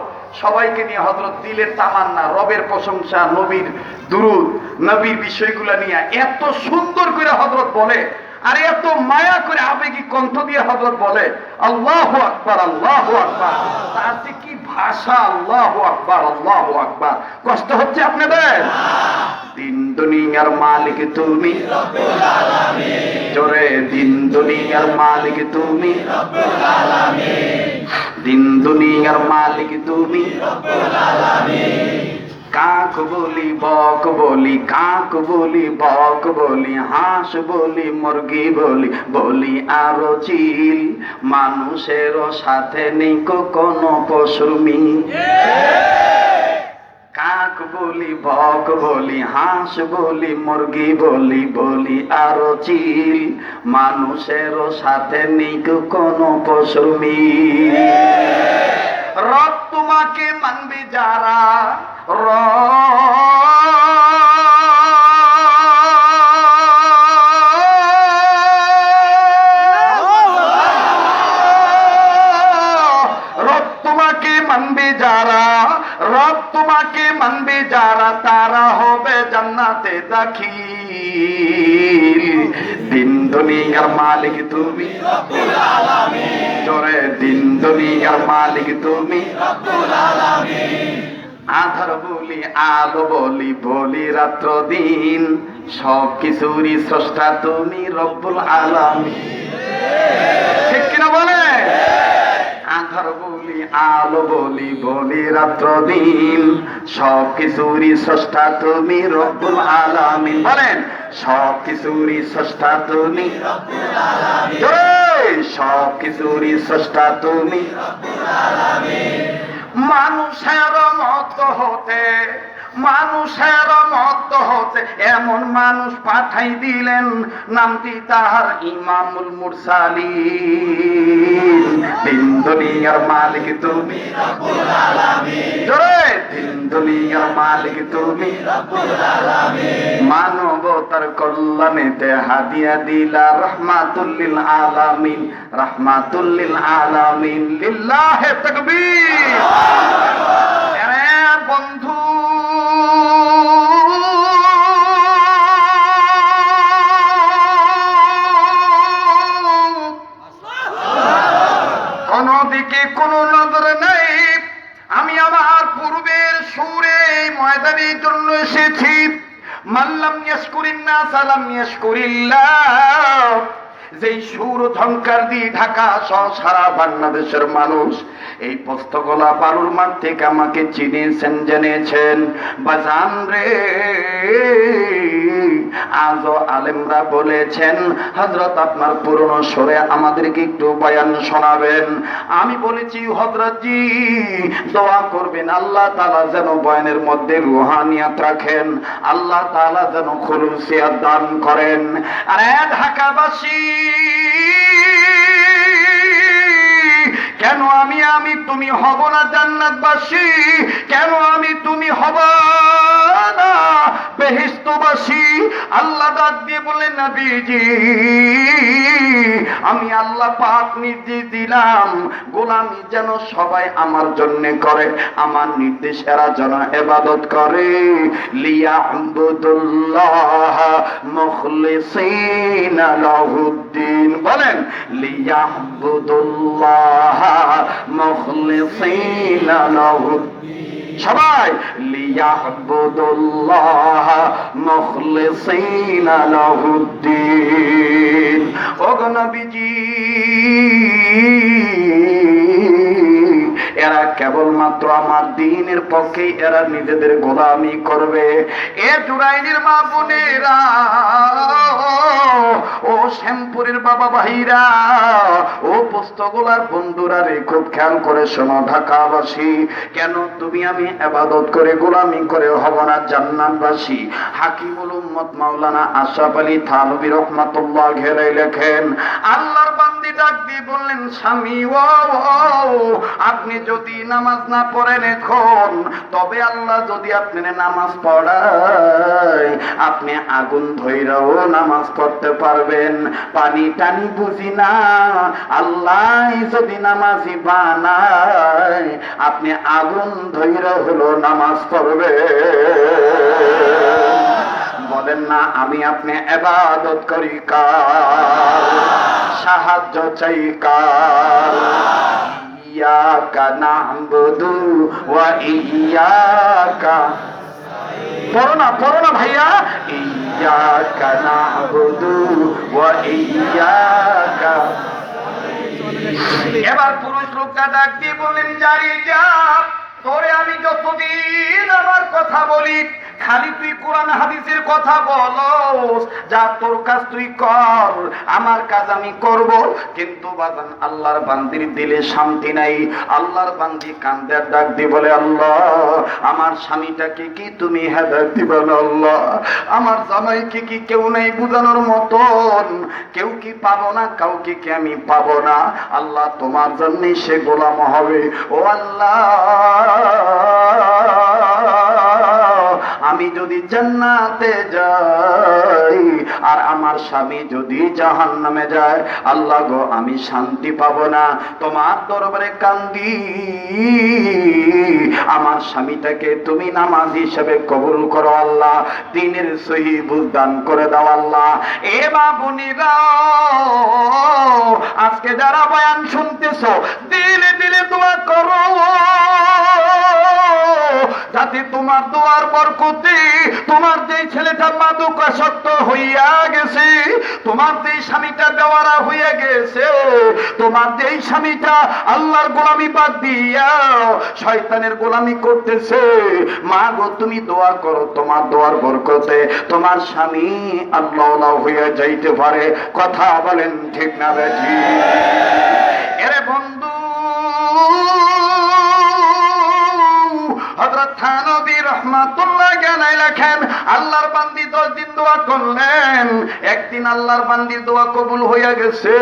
সবাইকে নিয়ে হযরত দিলের তামান্না, রবের প্রশংসা, নবীর দুরূদ, নবীর বিষয়গুলো নিয়ে এত সুন্দর করে হযরত বলে, আর এত মায়া করে আবেগী কণ্ঠ দিয়ে হযরত বলে আল্লাহু আকবার, আল্লাহু আকবার। তার যে কি ভাষা, আল্লাহু আকবার, আল্লাহু আকবার। কষ্ট হচ্ছে আপনাদের? দিন দুনিয়ার মালিক তুমি রব্বুল আলামিন। জোরে দিন দুনিয়ার মালিক তুমি রব্বুল আলামিন। দিন দুনিয়ার মালিক তুমি রব্বুল আলামিন। কাক বলি, বক বলি, কাক বলি, বক বলি, হাঁস বলি, মুরগি বলি, বলি আরো চিল, মানুষেরও সাথে নেই কোনো পশুর মিল। কাক বলি, বক বলি, হাঁস বলি, মুরগি বলি, বলি আরো চিল, মানুষেরও সাথে নেই কোনো পশুর মিল। রব তোমাকে মানবে যারা, রব তোমাকে মানবে যারা, রব তোমাকে মানবে যারা, তারা হবে জান্নাতে দাখিল। দিন দুনিয়ার মালিক তুমি রব্বুল আলামিন। জোরে দিন দুনিয়ার মালিক তুমি রব্বুল আলামিন। আধার বলি, আলো বলি, বলি রাত্র দিন, সব কিছুরই স্রষ্টা তুমি রব্বুল আলামিন। ঠিক কিনা বলে? আধার বলি, আলো বলি, বলি রাত্র দিন, সব কিছুরই স্রষ্টা তুমি রব্বুল আলামিন। বলেন সব কিছুরই স্রষ্টা তুমি রব্বুল আলামিন। সব কিছুরই স্রষ্টা তুমি রব্বুল আলামিন। মানুষের মতো হতে, মানুষের মতো হতে এমন মানুষ পাঠাই দিলেন, নামটি তাহার ইমামুল মুরসালিন। তিন দুনিয়ার মালিক তুমি রব্বুল আলামিন, জোরে তিন দুনিয়ার মালিক তুমি রব্বুল আলামিন। মানবতার কল্যাণেতে হাদিয়া দিলা রহমাতুল লিল আলামিন, রহমাতুল লিল আলামিন। লিল্লাহি তাকবীর। আরে বন্ধু, কোন দিকে কোন নজর নেই। আমি আমার পূর্বের সুরে ময়দানের জন্য এসেছি। মাল্লাম ইয়াশকুরিন নাস লাম ইয়াশকুরিল্লাহ। যেই সুর ঝংকার দিয়ে ঢাকা সহ সারা বাংলাদেশের মানুষ এই পোস্তগোলা বালুর মাঠ থেকে আমাকে চিনেছেন, জেনেছেন। বাজান রে, আজও আলেমরা বলেছেন হযরত আপনার পুরনো সুরে আমাদেরকে একটু বয়ান শোনাবেন। আমি বলেছি হযরত জি দোয়া করবেন আল্লাহ তাআলা যেন বয়ানের মধ্যে রুহানিয়াত রাখেন, আল্লাহ তাআলা যেন খুলুসিয়াত দান করেন। আরে ঢাকাবাসী, কেন আমি তুমি হব না জান্নাতবাসী? কেন আমি তুমি হব না বেহেশতবাসী? আল্লাহ ডাক দিয়ে বললেন নবীজি, আমি আল্লাহ পাক নির্দেশ দিলাম গোলামি যেন সবাই আমার জন্য করে, আমার নির্দেশ এরা যেন ইবাদত করে। লিয়াবুদুল্লাহ মুখলিসিনা লাহুদ্দিন, বলেন লিয়াবুদুল্লাহ মুখলিসিনা লাহুদ্দিন। সবাই লিয়াবুদুল্লাহ মুখলিসিনা লাহুদ্দিন। ওগো নবীজি, এরা কেবলমাত্র আমার দ্বীনের পক্ষে এরা নিজেদের গোলামি করবে। এ জুরাইনের মা বোনেরা, ও শ্যামপুরের বাবা ভাইরা, ও পোস্তগোলার বন্ধুরা রে, খুব খেয়াল করে শোনো ঢাকাবাসী। কেন তুমি আমি ইবাদত করে গোলামি করে হব না জান্নাতবাসী? হাকিমুল উম্মত মাওলানা আশরাফ আলী থানভী রাহমাতুল্লাহ আলাইহি লেখেন, আল্লাহর বান্দি ডাক দিয়ে বললেন, স্বামী ও আপনি যদি নামাজ না পড়েন এখন, তবে আল্লাহ যদি আপনার নামাজ পড়ায় আপনি আগুন ধইরাও নামাজ পড়তে পারবেন। পানি টানি বুঝি না, আল্লাহ যদি নামাজি বানায় আপনি আগুন ধইরা হলো নামাজ পড়বে। বলেন না আমি আপনি ইবাদত করি কার, সাহায্য চাই কার? ইয়াকা না'বুদু ওয়া ইয়াকা, পড়ো না ভাইয়া, ইয়াকা না'বুদু ওয়া ইয়াকা। এবার পুরুষ লোকটা ডাক দিয়ে বললেন, জারি যা, তোরে আমি যতদিন আমার কথা বলি খালি তুই কোরআন হাদিসের কথা বলস, যা তোর কাজ তুই কর, আমার কাজ আমি করব। কিন্তু বাজান আল্লাহর বান্দির দিলে শান্তি নাই। আল্লাহর বান্দি কান্দে ডাক দিয়ে বলে, আল্লাহ আমার স্বামীটাকে কি তুমি হেদায়েত দিবে না? আল্লাহ আমার জামাইকে কি কেউ নেই বুঝানোর মতন? কেউ কি পাবো না? কাউকে কি আমি পাবো না? আল্লাহ তোমার জন্যই সে গোলাম হবে। ও আল্লাহ, আমি যদি জান্নাতে যাই আর আমার স্বামী যদি জাহান্নামে যায়, আল্লাহ গো আমি শান্তি পাবো না। তোমার দরবারে কান্দি, আমার স্বামীটাকে তুমি নামাজ হিসেবে কবুল করো আল্লাহ, দ্বীনের সহি বুঝ দান করে দাও আল্লাহ। এ বাবুনিরা, আজকে যারা বয়ান শুনতেছো, দিলে দিলে দোয়া করো যাতে তোমার দোয়ার বরকতে তোমার যে ছেলেটা মাদকাসক্ত হইয়া গেছে, তোমার যে স্বামীটা বেওয়ারা হইয়া গেছে, তোমার যে স্বামীটা আল্লাহর গোলামি বাদ দিয়া শয়তানের গোলামি করতেছে, মা গো তুমি দোয়া করো তোমার দোয়ার বরকতে তোমার স্বামী আল্লাহ হইয়া যাইতে পারে। কথা বলেন ঠিক না বেঠি? এরে বন্ধু, হযরত থানবী রাহমাতুল্লাহ আলাইহি লেখেন, আল্লাহর বান্দি 10 দিন দোয়া করলেন, একদিন আল্লাহর বান্দির দোয়া কবুল হইয়া গেছে।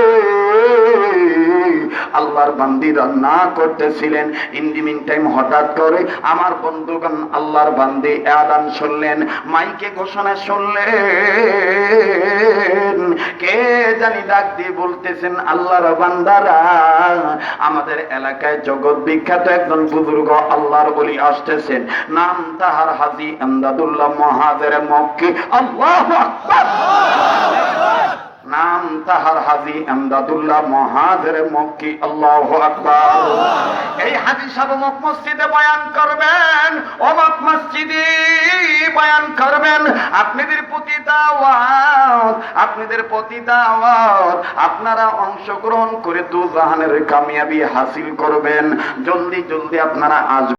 আল্লাহর বান্দিরা না করতেছিলেন, ইন দি মিন টাইম হঠাৎ করে আমার বন্ধুগণ আল্লাহর বান্দি আযান শুনলেন, মাইকে ঘোষণা শুনলেন, কে জানি ডাক দিয়ে বলতেছেন, আল্লাহর বান্দারা, আমাদের এলাকায় জগৎ বিখ্যাত একজন বুজুর্গ আল্লাহর ওলি আসতেছেন, নাম তাহার হাজী আমদাদুল্লাহ মুহাজির মক্কি। আল্লাহু আকবার। নাম তাহার হাজী আমদাদুল্লাহ মুহাজির মক্কি। আল্লাহু আকবার। এই হাজী সাহেব মক মসজিদে বয়ান করবেন, অবাক মসজিদে বয়ান করবেন। আপনাদের প্রতি দাওয়াত, আপনাদের প্রতি দাওয়াত, আপনারা অংশগ্রহণ করে দুজাহানের কামিয়াবি হাসিল করবেন। জলদি জলদি আপনারা আসবেন।